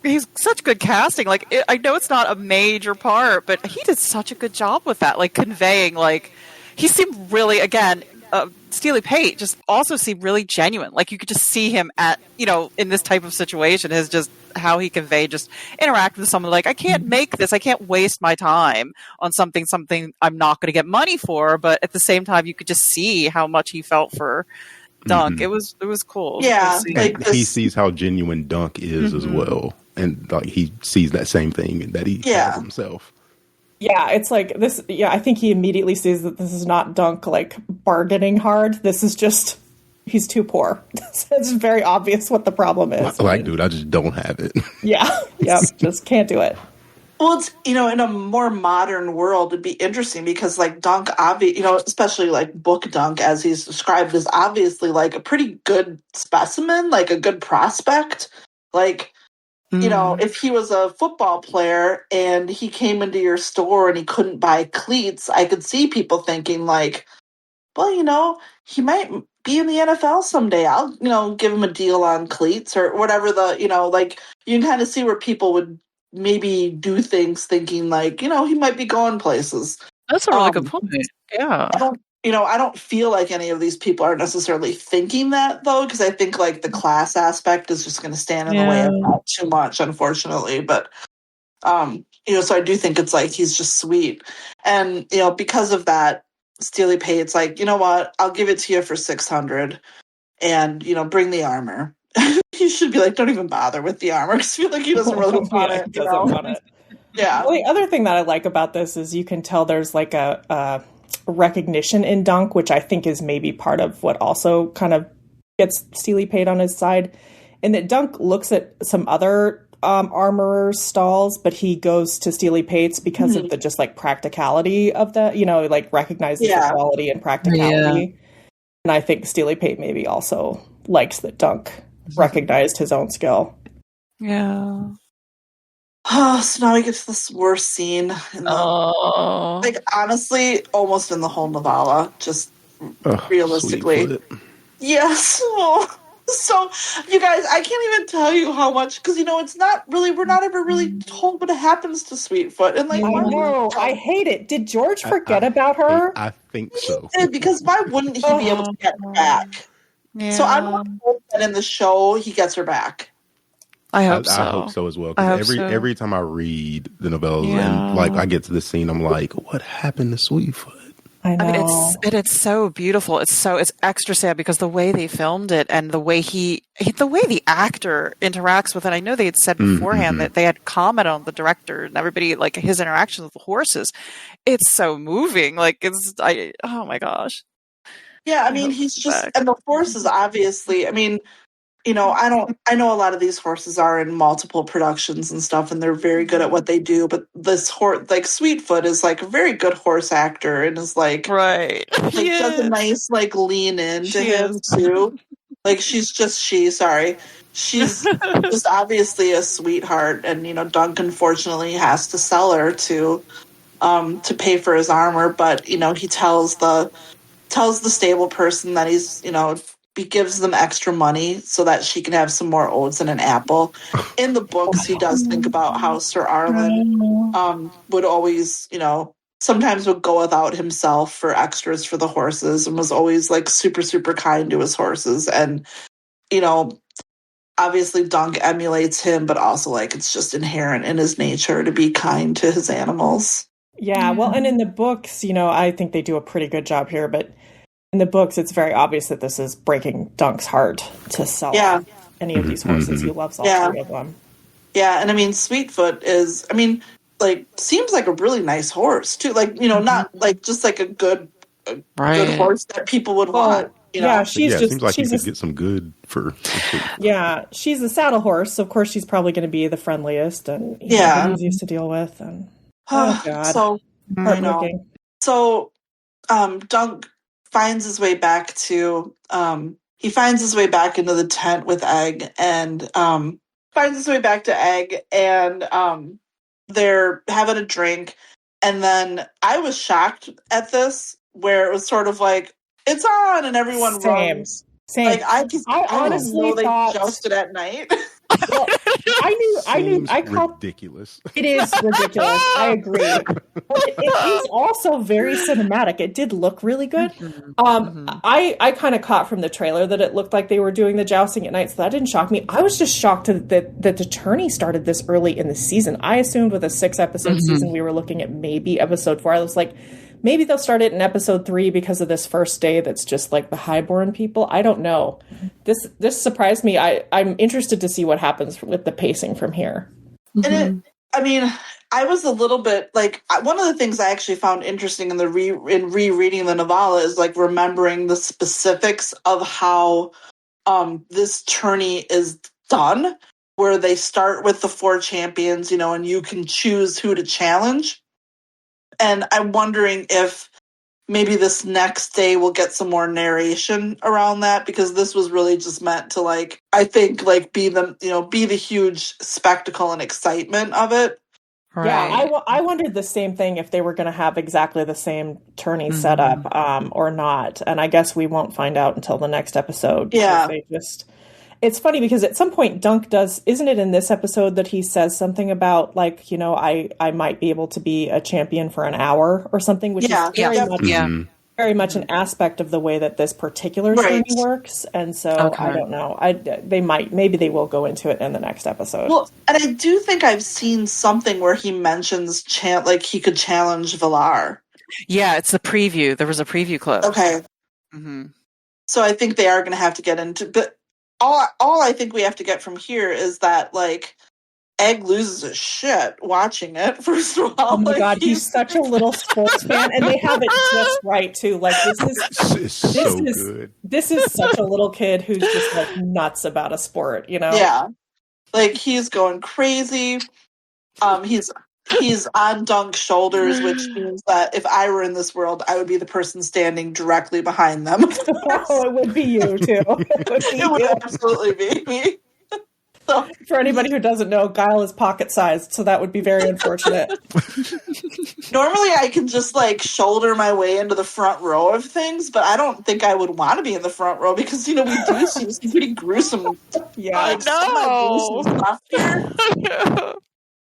he's such good casting. Like, I know it's not a major part, but he did such a good job with that. Like, conveying, like, he seemed really, again, Steely Pate just also seemed really genuine. Like, you could just see him at, in this type of situation, his just how he conveyed, just interact with someone like, I can't make this. I can't waste my time on something I'm not going to get money for. But at the same time, you could just see how much he felt for Dunk. Mm-hmm. It was cool. Yeah. Like he sees how genuine Dunk is as well. And like he sees that same thing that he has himself. Yeah, it's like this. Yeah, I think he immediately sees that this is not Dunk like bargaining hard. This is just he's too poor. It's very obvious what the problem is. Like, dude, I just don't have it. Yeah, just can't do it. Well, it's in a more modern world, it'd be interesting because like Dunk, especially like Book Dunk as he's described, is obviously like a pretty good specimen, like a good prospect, like. If he was a football player and he came into your store and he couldn't buy cleats, I could see people thinking like, well, he might be in the NFL someday. I'll, give him a deal on cleats or whatever like you can kind of see where people would maybe do things thinking like, he might be going places. That's a really good point. Yeah. I don't feel like any of these people are necessarily thinking that, though, because I think, like, the class aspect is just going to stand in the way of that too much, unfortunately. But, so I do think it's, like, he's just sweet. And, because of that, Steely Pate's like, you know what, I'll give it to you for 600 and, bring the armor. He should be like, don't even bother with the armor, because I feel like he doesn't really want it. Want it. Yeah. Well, the other thing that I like about this is you can tell there's, like, a recognition in Dunk, which I think is maybe part of what also kind of gets Steely Pate on his side, in that Dunk looks at some other armorers' stalls, but he goes to Steely Pate's because of the just like practicality of the, like recognizes the quality and practicality. Yeah. And I think Steely Pate maybe also likes that Dunk recognized his own skill. Yeah. Oh, so now we get to this worst scene. Like, honestly, almost in the whole novella, just realistically. Yes. Oh. So, you guys, I can't even tell you how much, because, it's not really, we're not ever really told what happens to Sweetfoot. And like, I hate it. Did George forget about her? I think so. Because why wouldn't he be able to get her back? Yeah. So I'm hoping that in the show, he gets her back. I hope so. I hope so as well. Every time I read the novellas and like I get to this scene, I'm like, what happened to Sweetfoot? I know. It's so beautiful. It's extra sad because the way they filmed it and the way the actor interacts with it. I know they had said beforehand that they had commented on the director and everybody, like his interactions with the horses. It's so moving. Like oh my gosh. Yeah, I mean, he's just, and the horses obviously, I mean, I know a lot of these horses are in multiple productions and stuff, and they're very good at what they do, but this horse, like Sweetfoot is like a very good horse actor and is like, right. Does a nice, like, lean into him too. Like, she's just obviously a sweetheart, and, Dunk unfortunately has to sell her to pay for his armor, but, he tells the stable person that he's, he gives them extra money so that she can have some more oats and an apple. In the books, he does think about how Ser Arlan would always, sometimes would go without himself for extras for the horses and was always like super, super kind to his horses. And, you know, obviously Dunk emulates him, but also like it's just inherent in his nature to be kind to his animals. Yeah, well, and in the books, you know, I think they do a pretty good job here, but in the books, it's very obvious that this is breaking Dunk's heart to sell any of these horses. He loves all three of them. Yeah, and I mean, Sweetfoot is, I mean, like, seems like a really nice horse, too. Like, you know, not like just like a good horse that people would want. You know? Yeah, she's just. Seems like you could get some good for. Yeah, she's a saddle horse, so of course she's probably going to be the friendliest and easiest to deal with. And oh god, so heartbreaking. So, Dunk finds his way back to. He finds his way back into the tent with Egg, and finds his way back to Egg, and they're having a drink, and then I was shocked at this, where it was sort of like, it's on, and everyone runs. Same. Like, I honestly thought they jousted at night. Well, I called ridiculous. It is ridiculous. I agree. But it is also very cinematic. It did look really good. I kind of caught from the trailer that it looked like they were doing the jousting at night, so that didn't shock me. I was just shocked that the tourney started this early in the season. I assumed with a 6-episode season we were looking at maybe episode 4. I was like, maybe they'll start it in episode 3 because of this first day that's just like the highborn people. I don't know. This surprised me. I'm interested to see what happens with the pacing from here. And I was a little bit like, one of the things I actually found interesting in rereading the novella is like remembering the specifics of how this tourney is done, where they start with the 4 champions, you know, and you can choose who to challenge. And I'm wondering if maybe this next day we'll get some more narration around that, because this was really just meant to, like, I think, like, be the huge spectacle and excitement of it. Right. Yeah, I wondered the same thing, if they were going to have exactly the same tourney setup or not. And I guess we won't find out until the next episode. Yeah. It's funny because at some point Dunk isn't it in this episode that he says something about, like, you know, I might be able to be a champion for an hour or something, which is very much an aspect of the way that this particular tourney works. And so I don't know. Maybe they will go into it in the next episode. Well, and I do think I've seen something where he mentions like he could challenge Valar. Yeah, it's the preview. There was a preview clip. Okay. So I think they are going to have to get into, but all I think we have to get from here is that, like, Egg loses his shit watching it, first of all. Oh my god, he's such a little sports fan, and they have it just right too. Like, this is such a little kid who's just like nuts about a sport, you know? Yeah. Like, he's going crazy. He's on Dunk's shoulders, which means that if I were in this world, I would be the person standing directly behind them. Oh, it would be you, too. It would absolutely be me. So, for anybody who doesn't know, Guile is pocket-sized, so that would be very unfortunate. Normally, I can just, like, shoulder my way into the front row of things, but I don't think I would want to be in the front row because, you know, we do see some pretty gruesome... Yeah, like, gruesome stuff here.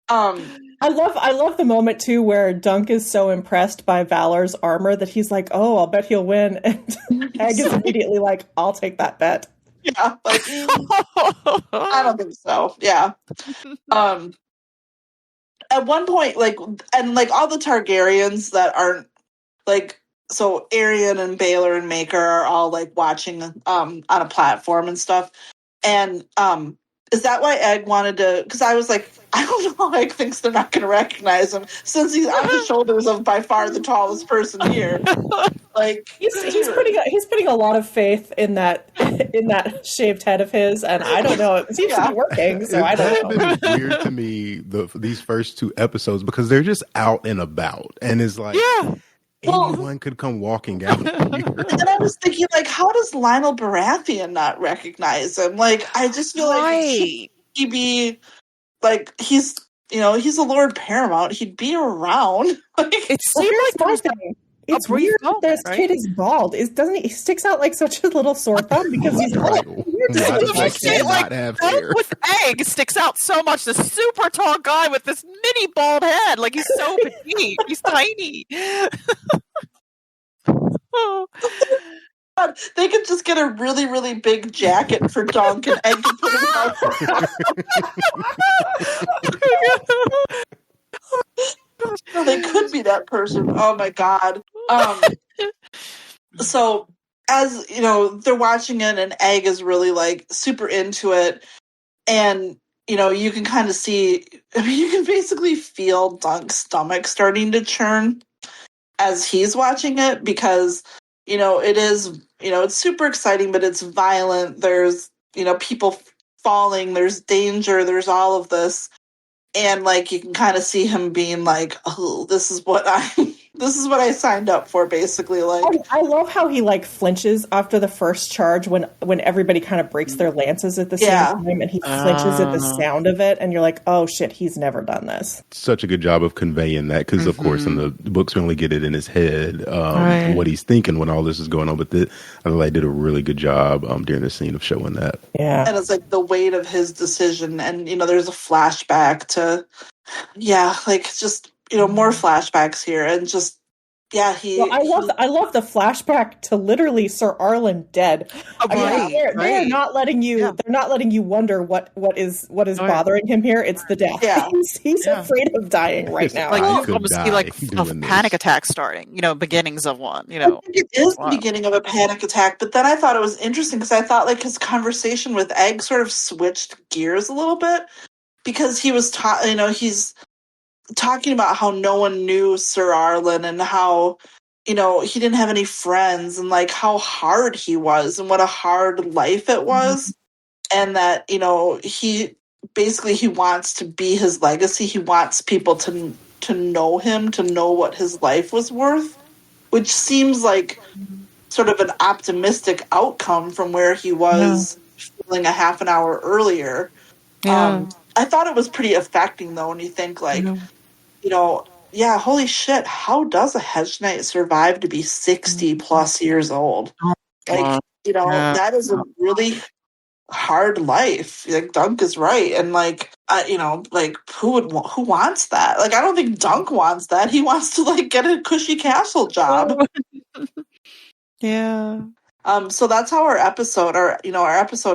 I love the moment too where Dunk is so impressed by Valar's armor that he's like, "Oh, I'll bet he'll win," and Egg is immediately like, "I'll take that bet." Yeah, like, I don't think so. Yeah. At one point, like, and like all the Targaryens that aren't like, so Aerion and Baelor and Maekar are all like watching on a platform and stuff, and is that why Egg wanted to? Because I was like, I don't know. Egg thinks they're not going to recognize him since he's on the shoulders of by far the tallest person here. Like, he's putting a lot of faith in that shaved head of his, and I don't know. It seems to be working. So I don't know. It's been weird to me these first 2 episodes because they're just out and about, and it's like, anyone could come walking out here. And I was thinking, like, how does Lionel Baratheon not recognize him? Like, I just feel like he'd be like, he's a Lord Paramount. He'd be around. Like, it seemed like it's weird that this kid is bald. Doesn't he sticks out like such a little sore thumb because he's bald. Why does Like, Maekar not have hair? with egg sticks out so much. This super tall guy with this mini bald head. Like, he's so petite. He's tiny. Oh. God, they could just get a really, really big jacket for Dunk and Egg to put it on. No, they could be that person. Oh my God. So as you know, they're watching it, and Egg is really like super into it, and you know, you can kind of see. I mean, you can basically feel Dunk's stomach starting to churn as he's watching it, because you know it is, you know, it's super exciting, but it's violent. There's, you know, people falling. There's danger. There's all of this. And like you can kind of see him being like, "Oh, this is what I signed up for." Basically, like I love how he like flinches after the first charge when everybody kind of breaks their lances at the same time, and he flinches at the sound of it, and you're like, "Oh shit, he's never done this." Such a good job of conveying that, because of course in the books we only get it in his head, Right. what he's thinking when all this is going on. But I thought they did a really good job during the scene of showing that. Yeah, and it's like the weight of his decision, and you know, there's a flashback to, like just, you know, more flashbacks here, and just I love the flashback to literally Ser Arlan dead. I mean, they're not letting you. Yeah. They're not letting you wonder what is bothering him here. It's the death. Yeah. He's afraid of dying right now. Like you almost see like a panic attack starting. You know, beginnings of one. You know, I think it is the beginning of a panic attack. But then I thought it was interesting because I thought like his conversation with Egg sort of switched gears a little bit, because he was he's talking about how no one knew Ser Arlan, and how, you know, he didn't have any friends, and like how hard he was and what a hard life it was. And that, you know, he wants to be his legacy. He wants people to know him, to know what his life was worth, which seems like sort of an optimistic outcome from where he was feeling a half an hour earlier. I thought it was pretty affecting, though, when you think, like, you know, holy shit, how does a hedge knight survive to be 60 plus years old? Like, you know, that is a really hard life. Like, Dunk is right. And, like, you know, like, who wants that? Like, I don't think Dunk wants that. He wants to, like, get a cushy castle job. Yeah. So that's how our episode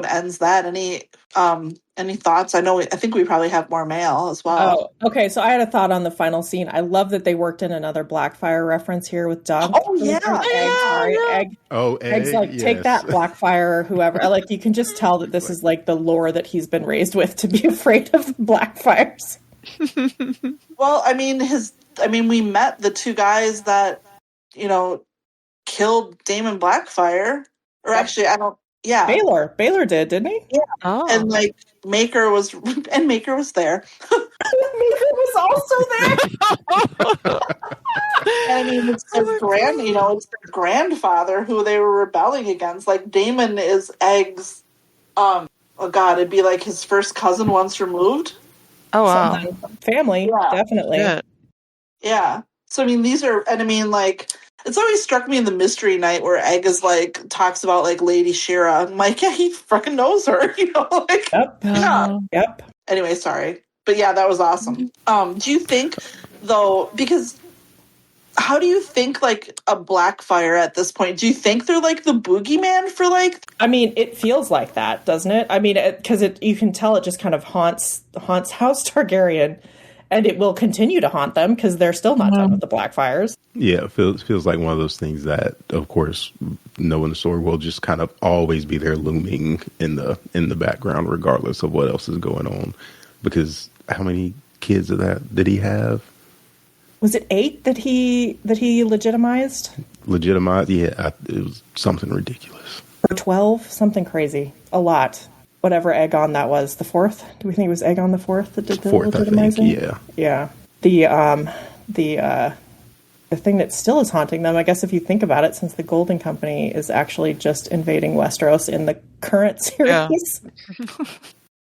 ends. That any thoughts? I think we probably have more mail as well. Oh, okay. So I had a thought on the final scene. I love that they worked in another Blackfire reference here with Dunk. Oh yeah, Egg. Egg's like, take that, Blackfire, or whoever. Like, you can just tell that this is like the lore that he's been raised with, to be afraid of Blackfires. Well, I mean, we met the two guys that, you know, killed Daemon Blackfire, or actually, I don't. Yeah, Baelor did, didn't he? Yeah, and like Maekar was there. Maekar was also there. I mean, it's their grandfather who they were rebelling against. Like, Daemon is Egg's. Oh God, it'd be like his first cousin once removed. Oh wow, family, definitely. Yeah. So I mean, like. It's always struck me in the Mystery Night where Egg is like talks about like Lady Shira. I'm like, yeah, he fucking knows her, you know. Like, Yep. Anyway, sorry, but yeah, that was awesome. Do you think though? Because how do you think like a Blackfire at this point? Do you think they're like the boogeyman for like? I mean, it feels like that, doesn't it? I mean, because you can tell it just kind of haunts House Targaryen. And it will continue to haunt them because they're still not done with the Blackfires. Yeah, it feels like one of those things that, of course, knowing the story will just kind of always be there looming in the background, regardless of what else is going on. Because how many kids of that did he have? Was it 8 that he legitimized? Legitimized? Yeah, it was something ridiculous. Or 12? Something crazy. A lot. Whatever Aegon that was, the 4th. Do we think it was Aegon the 4th that did the legitimizing? Yeah. The thing that still is haunting them, I guess, if you think about it, since the Golden Company is actually just invading Westeros in the current series.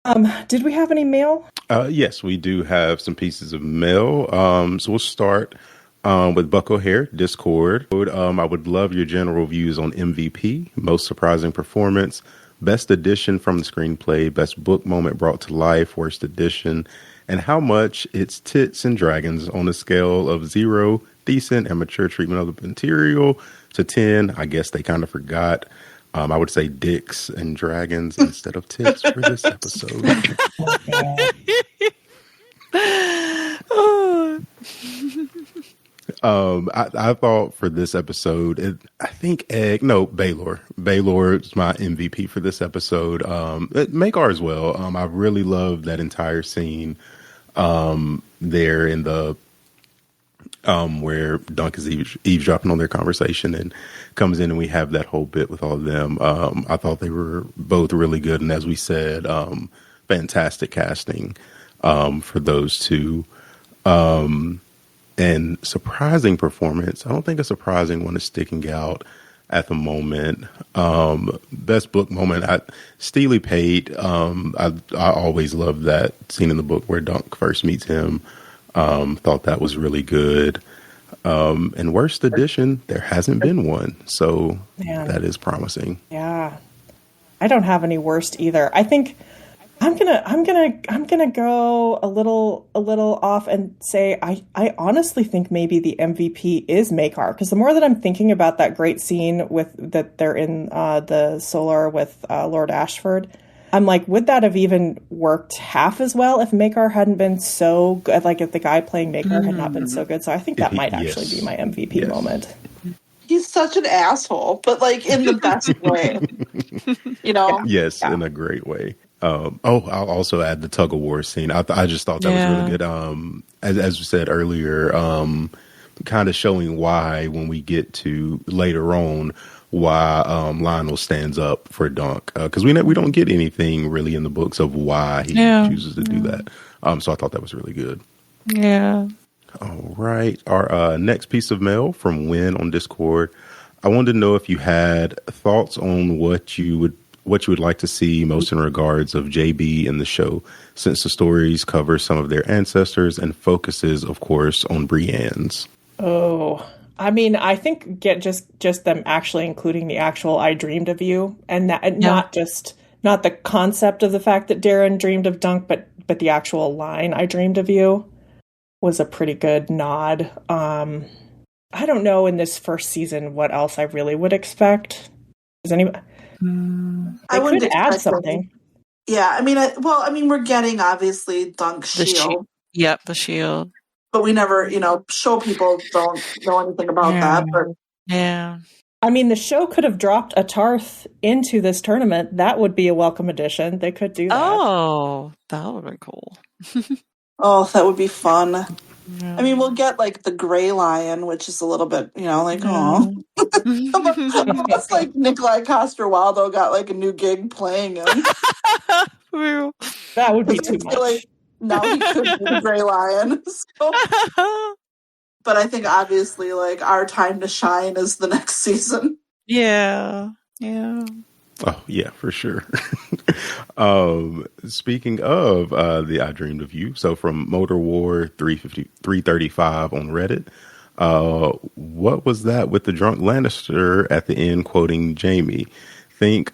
Yeah. Did we have any mail? Yes, we do have some pieces of mail. So we'll start with Buck O'Hare, Discord. I would love your general views on MVP, most surprising performance, best addition from the screenplay, best book moment brought to life, worst addition, and how much it's tits and dragons on a scale of 0, decent and mature treatment of the material, to 10, I guess they kind of forgot. I would say dicks and dragons instead of tits for this episode. I thought for this episode, Baelor. Baelor is my MVP for this episode. Maekar as well. I really love that entire scene there in the where Dunk is eavesdropping on their conversation and comes in, and we have that whole bit with all of them. I thought they were both really good, and as we said, fantastic casting for those two. And surprising performance. I don't think a surprising one is sticking out at the moment. Best book moment, Steely Pate. I always loved that scene in the book where Dunk first meets him. Thought that was really good. And worst addition, there hasn't been one, so that is promising. Yeah, I don't have any worst either. I think I'm gonna go a little off and say I honestly think maybe the MVP is Maekar, because the more that I'm thinking about that great scene with that they're in the Solar with Lord Ashford, I'm like, would that have even worked half as well if Maekar hadn't been so good? Like if the guy playing Maekar had not been so good. So I think that might actually be my MVP moment. He's such an asshole, but like in the best way, you know? Yes, in a great way. I'll also add the tug of war scene. I just thought that was really good. As we said earlier, kind of showing why when we get to later on, why Lionel stands up for Dunk, because we don't get anything really in the books of why he chooses to do that. So I thought that was really good. Yeah. All right. Our next piece of mail from Win on Discord. I wanted to know if you had thoughts on what you would like to see most in regards of JB in the show, since the stories cover some of their ancestors and focuses, of course, on Brienne's. Oh, I mean, I think just them actually including the actual "I dreamed of you" and that, not the concept of the fact that Darren dreamed of Dunk, but the actual line "I dreamed of you" was a pretty good nod. I don't know in this first season what else I really would expect. Does anyone? I would add something. Yeah, I mean, we're getting obviously Dunk's shield. Yep, the shield. But we never, show people don't know anything about that. But yeah. I mean, the show could have dropped a Tarth into this tournament. That would be a welcome addition. They could do that. Oh, that would be cool. Oh, that would be fun. Yeah. I mean, we'll get like the Gray Lion, which is a little bit, like, oh. Almost like Nikolai Coster-Waldau got like a new gig playing him. That would be too much. Like, now he could be the Gray Lion. So. But I think obviously like our time to shine is the next season. Yeah. Yeah. Oh, yeah, for sure. Speaking of the I Dreamed of You, so from Motor War 335 on Reddit, what was that with the drunk Lannister at the end quoting Jaime? Think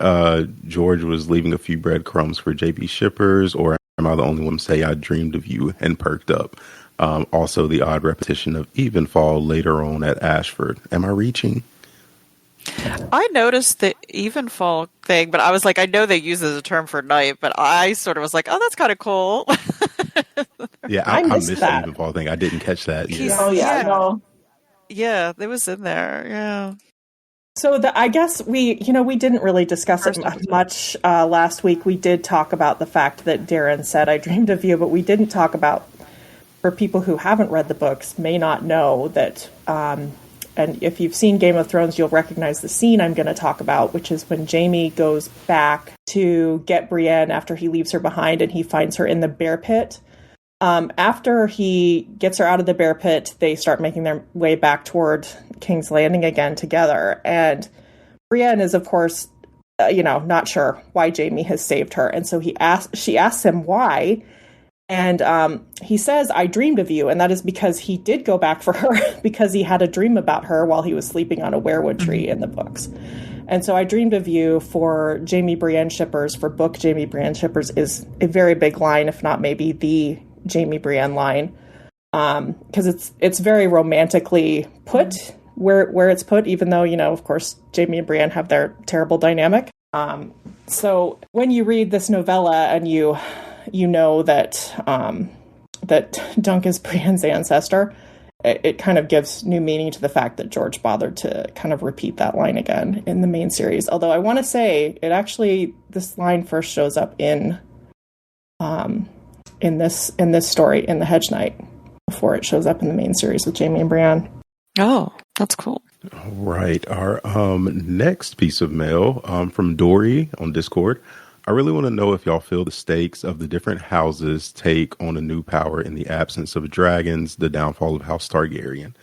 George was leaving a few breadcrumbs for JB shippers, or am I the only one to say I dreamed of you and perked up? Also, the odd repetition of Evenfall later on at Ashford. Am I reaching? I noticed the Evenfall thing, but I was like, I know they use it as a term for night, but I sort of was like, oh, that's kind of cool. Yeah, I missed the Evenfall thing. I didn't catch that. Yeah, it was in there. Yeah. So I guess we didn't really discuss it much last week. We did talk about the fact that Darren said, I dreamed of you, but we didn't talk about, for people who haven't read the books, may not know that, and if you've seen Game of Thrones, you'll recognize the scene I'm going to talk about, which is when Jaime goes back to get Brienne after he leaves her behind and he finds her in the bear pit. After he gets her out of the bear pit, they start making their way back toward King's Landing again together. And Brienne is, of course, not sure why Jaime has saved her. And so she asks him why. And he says, I dreamed of you. And that is because he did go back for her because he had a dream about her while he was sleeping on a weirwood tree in the books. And so I dreamed of you for Jaime Brienne shippers, for book Jaime Brienne shippers is a very big line, if not maybe the Jaime Brienne line. Because it's very romantically put where it's put, even though, of course, Jaime and Brienne have their terrible dynamic. So when you read this novella and you know that Dunk is Brienne's ancestor, it kind of gives new meaning to the fact that George bothered to kind of repeat that line again in the main series. Although I want to say this line first shows up in this story in the Hedge Knight before it shows up in the main series with Jaime and Brienne. Oh, that's cool. All right. Our next piece of mail from Dory on Discord. I really want to know if y'all feel the stakes of the different houses take on a new power in the absence of dragons, the downfall of House Targaryen.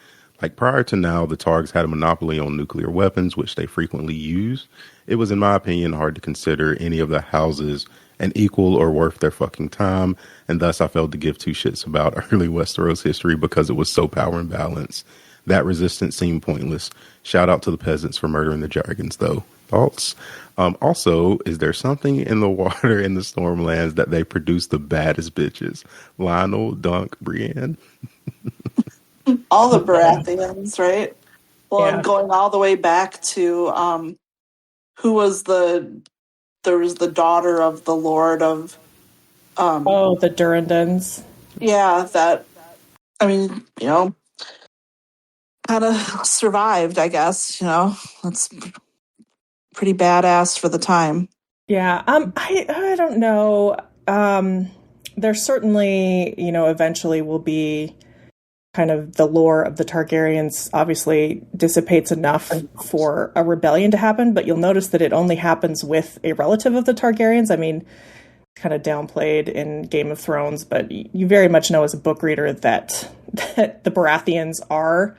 Like prior to now, the Targs had a monopoly on nuclear weapons, which they frequently use. It was, in my opinion, hard to consider any of the houses an equal or worth their fucking time, and thus I failed to give two shits about early Westeros history because it was so power imbalanced. That resistance seemed pointless. Shout out to the peasants for murdering the dragons, though. Thoughts? Also, is there something in the water in the Stormlands that they produce the baddest bitches? Lionel, Dunk, Brienne? All the Baratheons, right? Well, Yeah. and going all the way back to there was the daughter of the Lord of The Durandons. yeah, that kind of survived, I guess, That's pretty badass for the time. Yeah, I don't know. There certainly, eventually will be kind of the lore of the Targaryens obviously dissipates enough for a rebellion to happen, but you'll notice that it only happens with a relative of the Targaryens. I mean, kind of downplayed in Game of Thrones, but you very much know as a book reader that the Baratheons are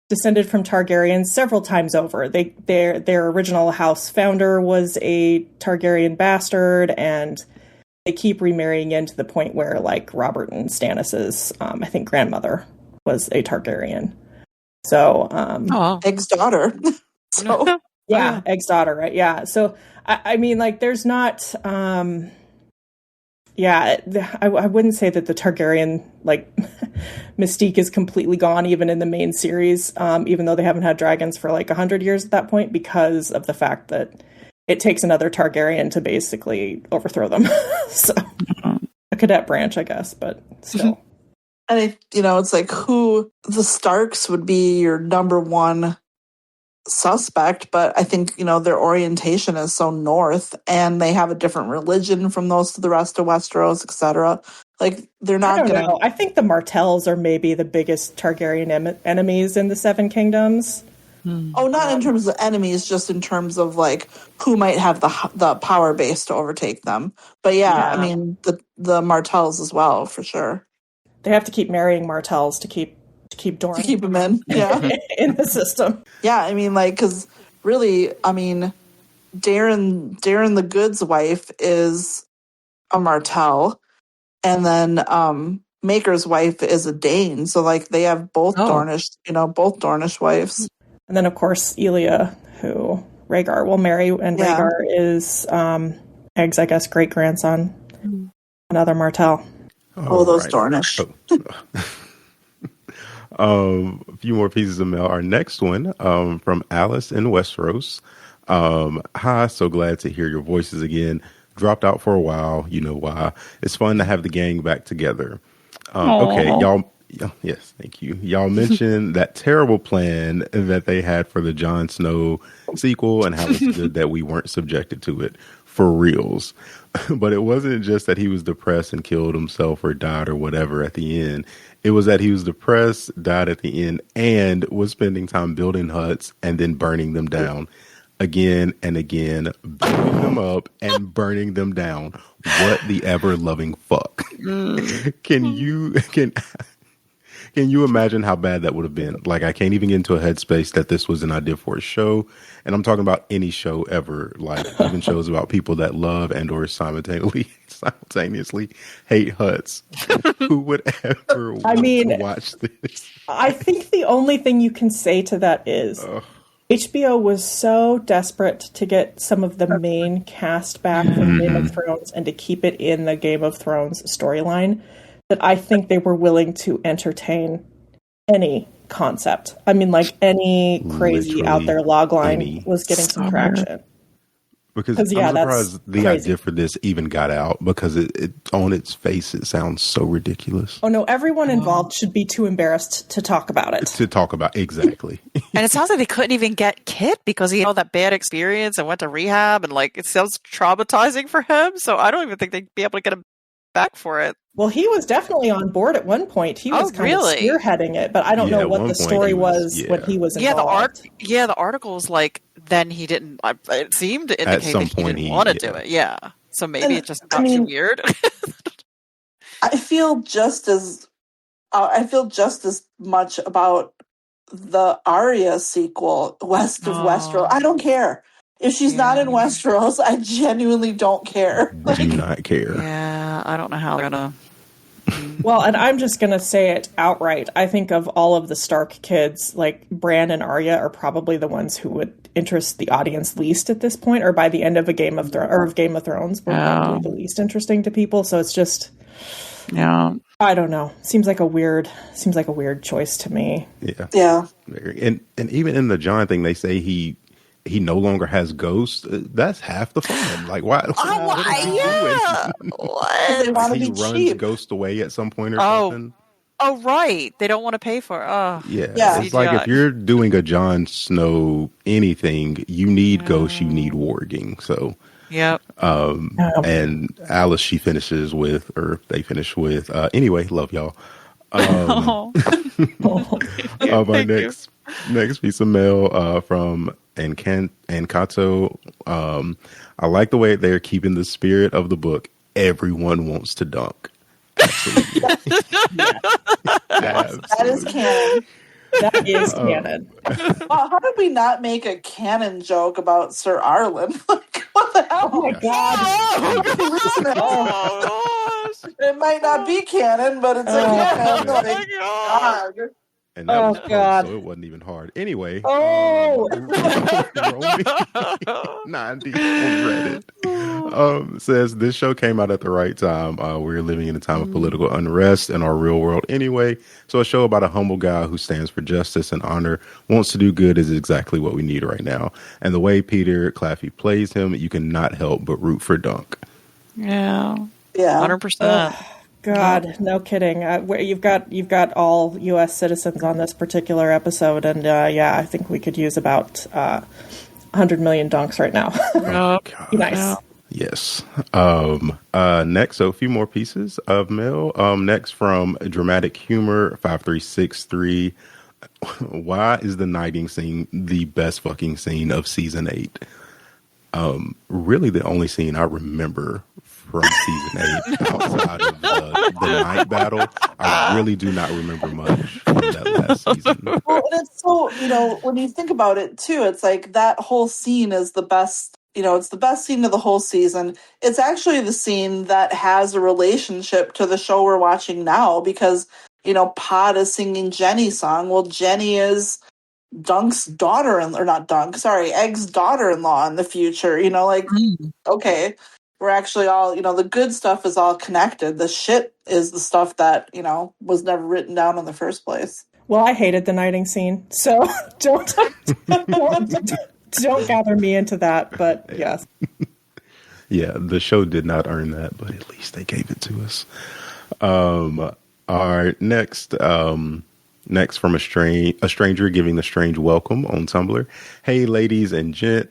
descended from Targaryens several times over. Their original house founder was a Targaryen bastard, and they keep remarrying in to the point where, like, Robert and Stannis's, I think, grandmother was a Targaryen. So, Egg's daughter. So yeah, Egg's daughter, right? Yeah. So, I mean, like, there's not, I wouldn't say that the Targaryen, like, mystique is completely gone, even in the main series, even though they haven't had dragons for like 100 years at that point, because of the fact that it takes another Targaryen to basically overthrow them. So, a cadet branch, I guess, but still. And it's like who the Starks would be your number one suspect, but I think their orientation is so north, and they have a different religion from most of the rest of Westeros, etc. Like they're not I don't gonna know. I think the Martells are maybe the biggest Targaryen enemies in the Seven Kingdoms. Oh, not in terms of enemies, just in terms of like who might have the power base to overtake them. But yeah. I mean the Martells as well, for sure. They have to keep marrying Martells to keep Dorne. To keep them in, yeah. In the system. Yeah, I mean, like, because really, I mean, Darren the Good's wife is a Martell, and then Maekar's wife is a Dane. So, like, they have both Dornish wives. And then, of course, Elia, who Rhaegar will marry, and Rhaegar is Egg's, I guess, great grandson, another Martell. Those Dornish. A few more pieces of mail. Our next one from Alice in Westeros. Hi, so glad to hear your voices again. Dropped out for a while. You know why. It's fun to have the gang back together. Okay, y'all. Yes, thank you. Y'all mentioned that terrible plan that they had for the Jon Snow sequel and how it's good that we weren't subjected to it. For reals. But it wasn't just that he was depressed and killed himself or died or whatever at the end. It was that he was depressed, died at the end, and was spending time building huts and then burning them down again and again, building them up and burning them down. What the ever loving fuck? Can Can you imagine how bad that would have been? Like, I can't even get into a headspace that this was an idea for a show. And I'm talking about any show ever, like even shows about people that love and or simultaneously hate Huts. Who would ever want to watch this? I think the only thing you can say to that is HBO was so desperate to get some of the main cast back from Game of Thrones and to keep it in the Game of Thrones storyline that I think they were willing to entertain any concept. I mean, like any crazy Literally out there logline was getting some traction. Because I'm surprised the crazy. idea for this even got out, because it on its face, it sounds so ridiculous. Oh no, everyone involved should be too embarrassed to talk about it. Exactly. And it sounds like they couldn't even get Kit because he had all that bad experience and went to rehab, and like it sounds traumatizing for him. So I don't even think they'd be able to get him back for it. Well, he was definitely on board at one point. He was kind of spearheading it, but I don't know what the story was when he was involved. The article was like, then he didn't. It seemed to indicate that he didn't want to do it. Yeah, so maybe it just got too weird. I feel just as much about the Arya sequel, West of Westeros. I don't care. If she's not in Westeros, I genuinely don't care. Do not care. Yeah, I don't know how they're gonna. Well, and I'm just gonna say it outright. I think of all of the Stark kids, like Bran and Arya are probably the ones who would interest the audience least at this point, or by the end of Game of Thrones, were probably the least interesting to people. So it's just, I don't know. Seems like a weird choice to me. Yeah. And even in the Jon thing, they say he no longer has ghosts. That's half the fun. Like, why? What? They want to be runs cheap. Ghost away at some point or something. Oh, right. They don't want to pay for it. Oh. Yeah. It's like if you're doing a Jon Snow anything, you need ghosts, you need warging. So, and Alice, they finish with, anyway, love y'all. Our next piece of mail from AKotS. I like the way they're keeping the spirit of the book. Everyone wants to dunk. Absolutely. That is canon. That is canon. Well, how did we not make a canon joke about Ser Arlan? Like, what the hell? Oh my god! It might not be canon, but it's a canon. Oh my god! And that was close, so it wasn't even hard. Anyway, Romy 90 on Reddit says this show came out at the right time. We're living in a time of political unrest in our real world anyway. So a show about a humble guy who stands for justice and honor, wants to do good is exactly what we need right now. And the way Peter Claffey plays him, you cannot help but root for Dunk. Yeah. 100%. God, no kidding. You've got all U.S. citizens on this particular episode, and I think we could use about 100 million dunks right now. Be nice. Yes. Next, so a few more pieces of mail. Next from Dramatic Humor 5363. Why is the knighting scene the best fucking scene of season 8? Really, the only scene I remember from season 8 outside of the night battle. I really do not remember much from that last season. Well, and it's so, when you think about it too, it's like that whole scene is the best, it's the best scene of the whole season. It's actually the scene that has a relationship to the show we're watching now because, Pod is singing Jenny's song. Well, Jenny is Egg's daughter-in-law in the future, okay. We're actually all, the good stuff is all connected. The shit is the stuff that, was never written down in the first place. Well, I hated the knighting scene, so don't gather me into that, but yes. Yeah, the show did not earn that, but at least they gave it to us. All right, next from a stranger giving the strange welcome on Tumblr. Hey, ladies and gent.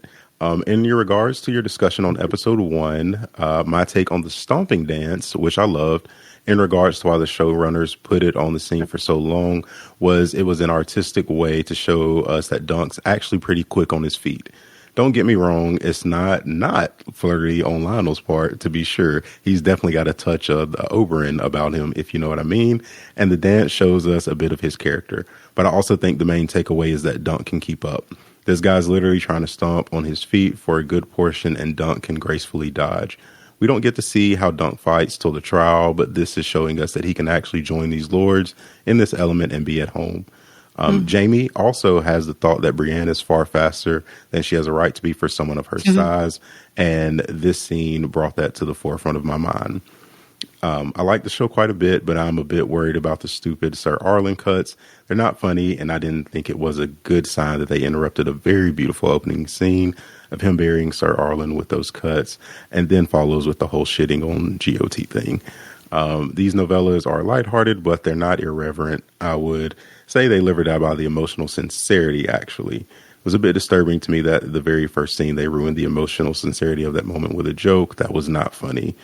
In your regards to your discussion on episode 1, my take on the stomping dance, which I loved, in regards to why the showrunners put it on the scene for so long, was it was an artistic way to show us that Dunk's actually pretty quick on his feet. Don't get me wrong, it's not flirty on Lionel's part, to be sure. He's definitely got a touch of the Oberyn about him, if you know what I mean. And the dance shows us a bit of his character. But I also think the main takeaway is that Dunk can keep up. This guy's literally trying to stomp on his feet for a good portion, and Dunk can gracefully dodge. We don't get to see how Dunk fights till the trial, but this is showing us that he can actually join these lords in this element and be at home. Jaime also has the thought that Brienne is far faster than she has a right to be for someone of her size, and this scene brought that to the forefront of my mind. I like the show quite a bit, but I'm a bit worried about the stupid Ser Arlan cuts. They're not funny, and I didn't think it was a good sign that they interrupted a very beautiful opening scene of him burying Ser Arlan with those cuts, and then follows with the whole shitting on GOT thing. These novellas are lighthearted, but they're not irreverent. I would say they live or die by the emotional sincerity, actually. It was a bit disturbing to me that the very first scene, they ruined the emotional sincerity of that moment with a joke that was not funny.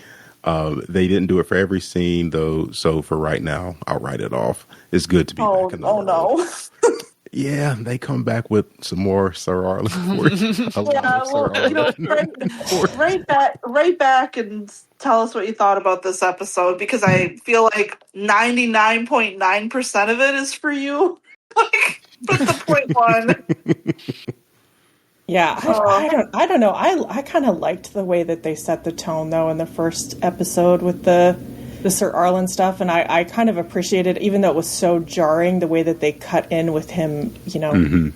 They didn't do it for every scene, though, so for right now, I'll write it off. It's good to be back in the world. No. Yeah, they come back with some more Ser Arlan. Right back and tell us what you thought about this episode, because I feel like 99.9% of it is for you. Like, but the 0.1. Yeah, I don't know. I kind of liked the way that they set the tone, though, in the first episode with the Ser Arlan stuff, and I kind of appreciated, even though it was so jarring, the way that they cut in with him,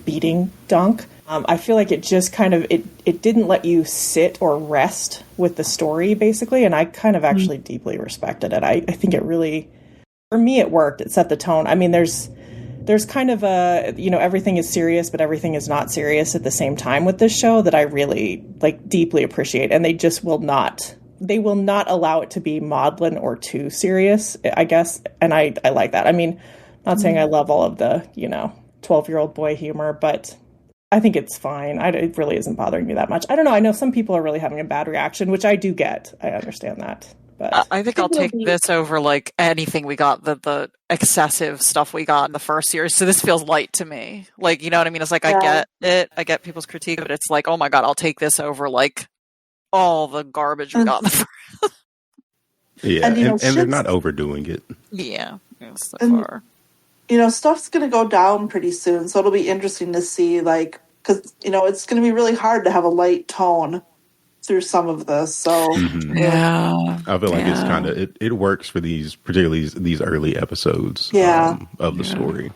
beating Dunk. I feel like it just kind of, it didn't let you sit or rest with the story, basically, and I kind of actually deeply respected it. I think it really, for me, it worked. It set the tone. I mean, there's kind of a, everything is serious, but everything is not serious at the same time with this show that I really, deeply appreciate, and they just will not allow it to be maudlin or too serious, I guess, and I like that. I mean, not saying I love all of the, 12-year-old boy humor, but I think it's fine. It really isn't bothering me that much. I don't know. I know some people are really having a bad reaction, which I do get. I understand that. But I think I'll take this over anything we got, the excessive stuff we got in the first series. So this feels light to me. You know what I mean? It's I get it. I get people's critique, but it's oh my God, I'll take this over all the garbage we got in the first. Yeah, and they're not overdoing it. Yeah, so far. Stuff's going to go down pretty soon, so it'll be interesting to see, because, it's going to be really hard to have a light tone through some of this, so. Yeah. I feel like it's kind of, it works for particularly these early episodes of the story.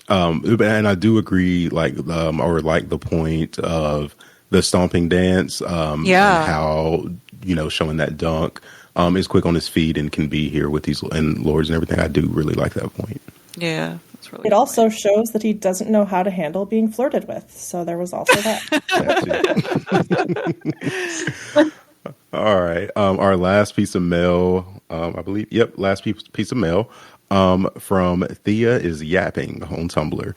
And I do agree, the point of the stomping dance, and how, showing that Dunk is quick on his feet and can be here with these and lords and everything. I do really like that point. Yeah, that's really. It also shows that he doesn't know how to handle being flirted with. So there was also that. All right. Our last piece of mail, I believe. Yep, last piece of mail from Thea is yapping on Tumblr.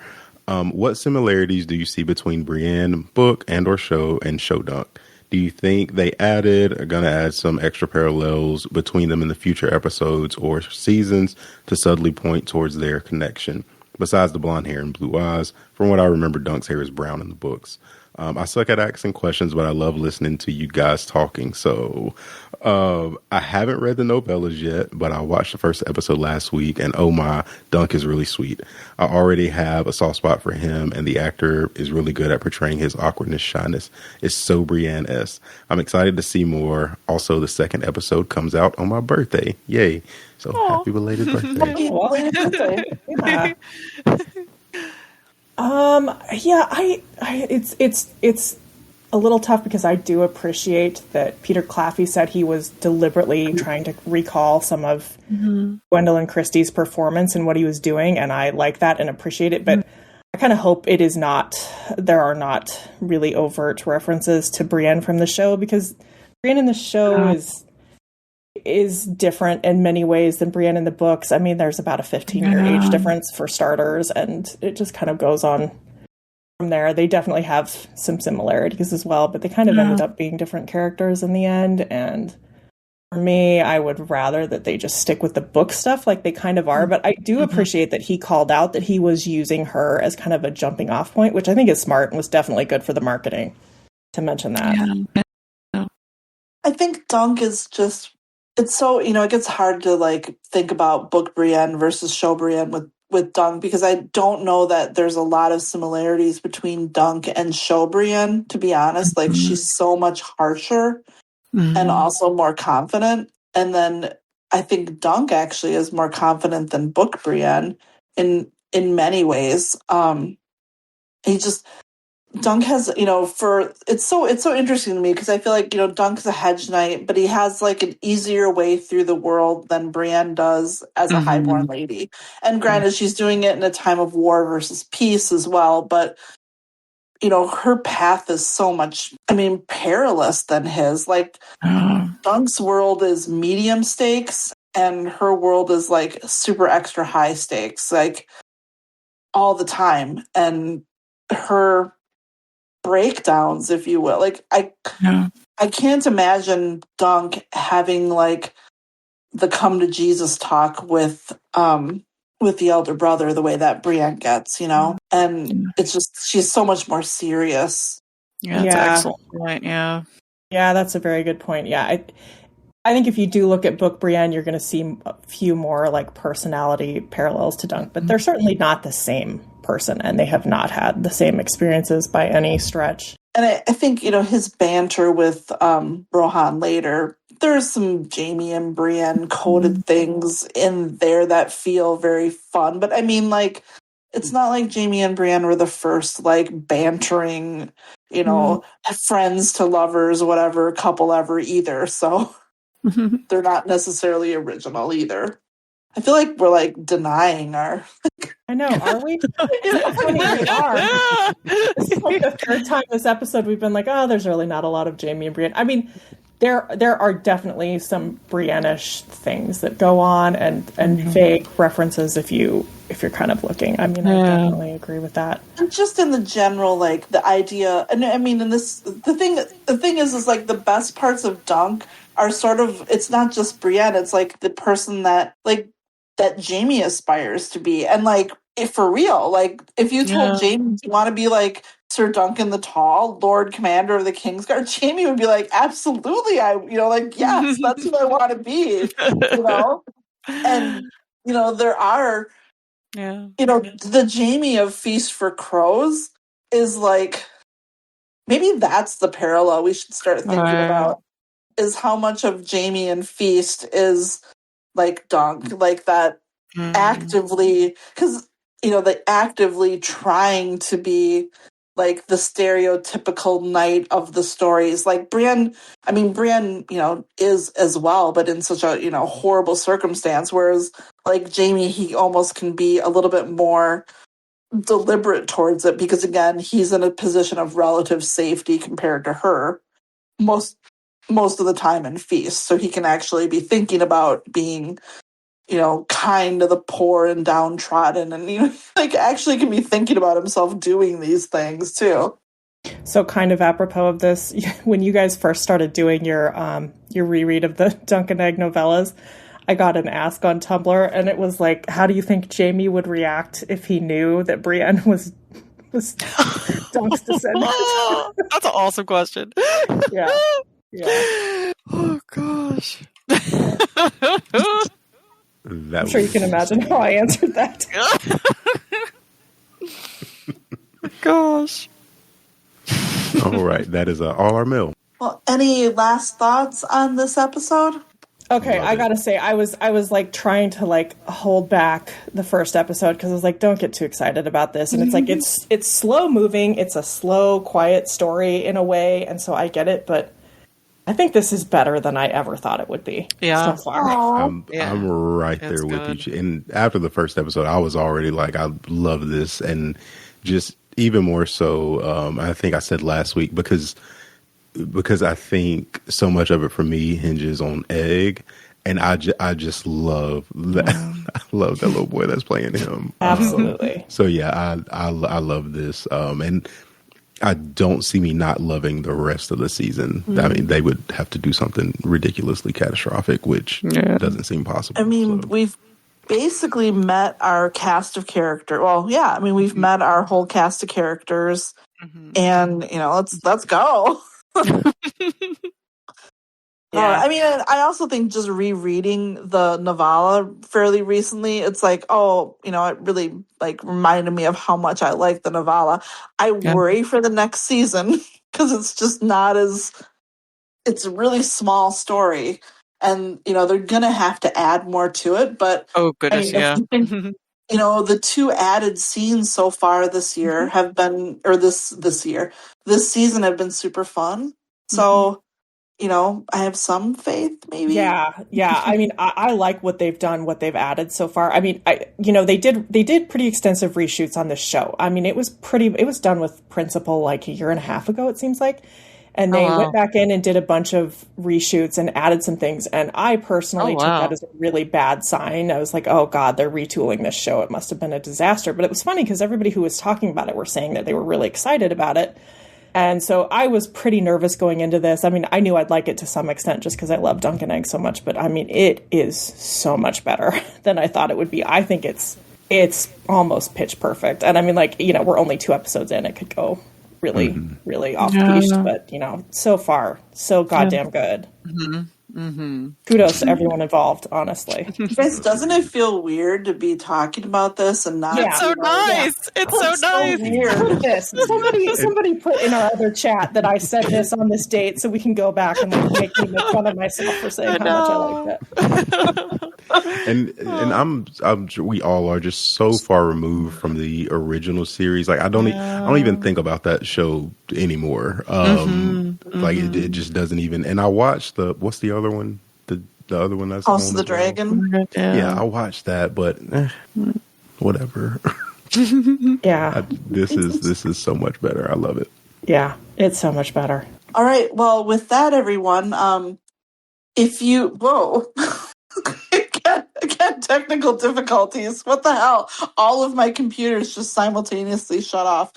What similarities do you see between Brienne book and or show and show Dunk? Do you think they are going to add some extra parallels between them in the future episodes or seasons to subtly point towards their connection? Besides the blonde hair and blue eyes, from what I remember, Dunk's hair is brown in the books. I suck at asking questions, but I love listening to you guys talking. So I haven't read the novellas yet, but I watched the first episode last week, and oh my, Dunk is really sweet. I already have a soft spot for him, and the actor is really good at portraying his awkwardness, shyness. It's so Brienne-esque. I'm excited to see more. Also, the second episode comes out on my birthday. Yay. So happy belated birthday. It's a little tough because I do appreciate that Peter Claffey said he was deliberately trying to recall some of Gwendolyn Christie's performance and what he was doing, and I like that and appreciate it, but I kind of hope there are not really overt references to Brienne from the show, because Brienne in the show is different in many ways than Brienne in the books. I mean, there's about a 15-year age difference for starters, and it just kind of goes on from there. They definitely have some similarities as well, but they kind of ended up being different characters in the end. And for me, I would rather that they just stick with the book stuff like they kind of are. But I do appreciate that he called out that he was using her as kind of a jumping off point, which I think is smart and was definitely good for the marketing. mention that. Yeah. I think Dunk is just, it's so, it gets hard to like think about book Brienne versus show Brienne with Dunk, because I don't know that there's a lot of similarities between Dunk and show Brienne, to be honest. Like, she's so much harsher and also more confident. And then I think Dunk actually is more confident than book Brienne in many ways. Dunk has, it's so interesting to me, because I feel like, Dunk's a hedge knight, but he has like an easier way through the world than Brienne does as a highborn lady. And granted, she's doing it in a time of war versus peace as well, but her path is so much, perilous than his. Like, Dunk's world is medium stakes and her world is like super extra high stakes, like all the time. And her breakdowns, if you will, like I can't imagine Dunk having like the come to Jesus talk with the elder brother the way that Brienne gets, and it's just, she's so much more serious. Yeah, that's excellent point. Yeah, that's a very good point. Yeah, I think if you do look at book Brienne, you're going to see a few more like personality parallels to Dunk, but they're certainly not the same person, and they have not had the same experiences by any stretch. And I think, his banter with Rohan later, there's some Jaime and Brienne coded things in there that feel very fun. But it's not like Jaime and Brienne were the first like bantering, friends to lovers, whatever couple ever either. So they're not necessarily original either. I feel like we're like denying our. I know, are we? We are. This is like the third time this episode we've been like, oh, there's really not a lot of Jaime and Brienne. There are definitely some Brienne-ish things that go on and vague references if you're kind of looking. I definitely agree with that. And just in the general, like the idea, and the thing is like the best parts of Dunk are sort of, it's not just Brienne, it's like the person that Jaime aspires to be. And like, if for real, like if you told Jaime you want to be like Ser Duncan the Tall, Lord Commander of the Kingsguard, Jaime would be like, absolutely, yes, that's what I want to be, And, there are, the Jaime of Feast for Crows is like, maybe that's the parallel we should start thinking about, is how much of Jaime and Feast is like Dunk, like that actively, because, they actively trying to be like the stereotypical knight of the stories. Like Brienne, is as well, but in such a, horrible circumstance. Whereas like Jaime, he almost can be a little bit more deliberate towards it, because again, he's in a position of relative safety compared to her most of the time in Feast. So he can actually be thinking about being, kind to the poor and downtrodden, and actually can be thinking about himself doing these things too. So kind of apropos of this, when you guys first started doing your reread of the Dunk and Egg novellas, I got an ask on Tumblr, and it was like, how do you think Jaime would react if he knew that Brienne was Dunk's descendant? That's an awesome question. Yeah. Oh gosh. I'm sure you can imagine how I answered that. Gosh. All right, that is all our mail. Well, any last thoughts on this episode? Okay, I gotta say, I was like trying to like hold back the first episode, because I was like, don't get too excited about this. And it's like, it's slow moving. It's a slow, quiet story in a way. And so I get it, but I think this is better than I ever thought it would be. Yeah. So far. I'm right there with you. And after the first episode, I was already like, I love this. And just even more so, I think I said last week, because I think so much of it for me hinges on Egg. And I just love that. I love that little boy that's playing him. Absolutely. So yeah, I love this. And I don't see me not loving the rest of the season. I mean, they would have to do something ridiculously catastrophic, which doesn't seem possible. I mean, so. basically met our cast of characters. Well, yeah, I mean, we've met our whole cast of characters, and let's go. Yeah. I mean, I also think just rereading the novella fairly recently, it's like, it really like reminded me of how much I like the novella. I worry for the next season because it's just not as. It's a really small story, and they're gonna have to add more to it. But oh goodness, if you think, the 2 added scenes so far this year have been, or this season have been super fun. So. I have some faith, maybe. Yeah. I mean, I like what they've done, what they've added so far. I mean, they did pretty extensive reshoots on this show. I mean, it was done with Principal like a year and a half ago, it seems like. And they went back in and did a bunch of reshoots and added some things. And I personally took that as a really bad sign. I was like, oh God, they're retooling this show. It must have been a disaster. But it was funny because everybody who was talking about it were saying that they were really excited about it. And so I was pretty nervous going into this. I mean, I knew I'd like it to some extent just because I love Duncan Egg so much. But I mean, it is so much better than I thought it would be. I think it's almost pitch perfect. And I mean, like, we're only 2 episodes in. It could go really, really off-piste. But, so far, so goddamn good. Kudos to everyone involved, honestly. Guys, doesn't it feel weird to be talking about this and not? It's so nice. It's so nice. Weird. This. Somebody put in our other chat that I said this on this date, so we can go back and make fun of myself for saying how much I liked it. And we all are just so far removed from the original series. Like I don't even think about that show anymore. Like it just doesn't even. And I watched what's the other one? The other one that's House of the Dragon. Yeah, I watched that, but whatever. Yeah, this is so much better. I love it. Yeah, it's so much better. All right. Well, with that, everyone, if you again, technical difficulties. What the hell? All of my computers just simultaneously shut off.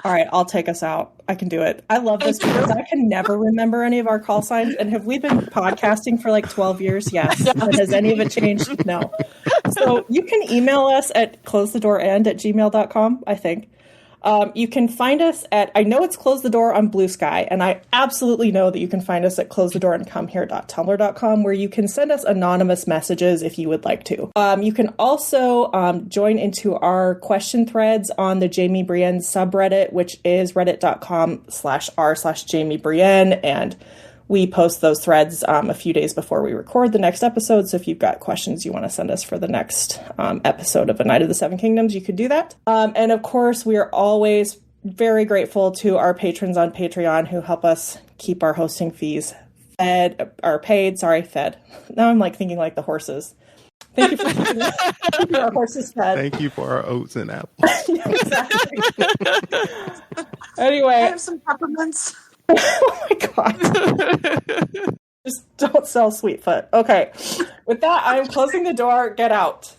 All right, I'll take us out. I can do it. I love this because I can never remember any of our call signs. And have we been podcasting for like 12 years? Yes. But has any of it changed? No. So you can email us at closethedoorand@gmail.com, I think. You can find us I know it's Close the Door on Blue Sky, and I absolutely know that you can find us at closethedoorandcomehere.tumblr.com, where you can send us anonymous messages if you would like to. You can also join into our question threads on the Jaime Brienne subreddit, which is reddit.com/r/Jaime Brienne, and we post those threads a few days before we record the next episode. So if you've got questions you want to send us for the next episode of A Night of the Seven Kingdoms, you could do that. And of course, we are always very grateful to our patrons on Patreon who help us keep our hosting fees fed. Now I'm like thinking like the horses. Thank you for keeping our horses fed. Thank you for our oats and apples. Yeah, exactly. Anyway. I have some peppermints. Oh my God. Just don't sell Sweetfoot. Okay. With that, I'm closing the door. Get out.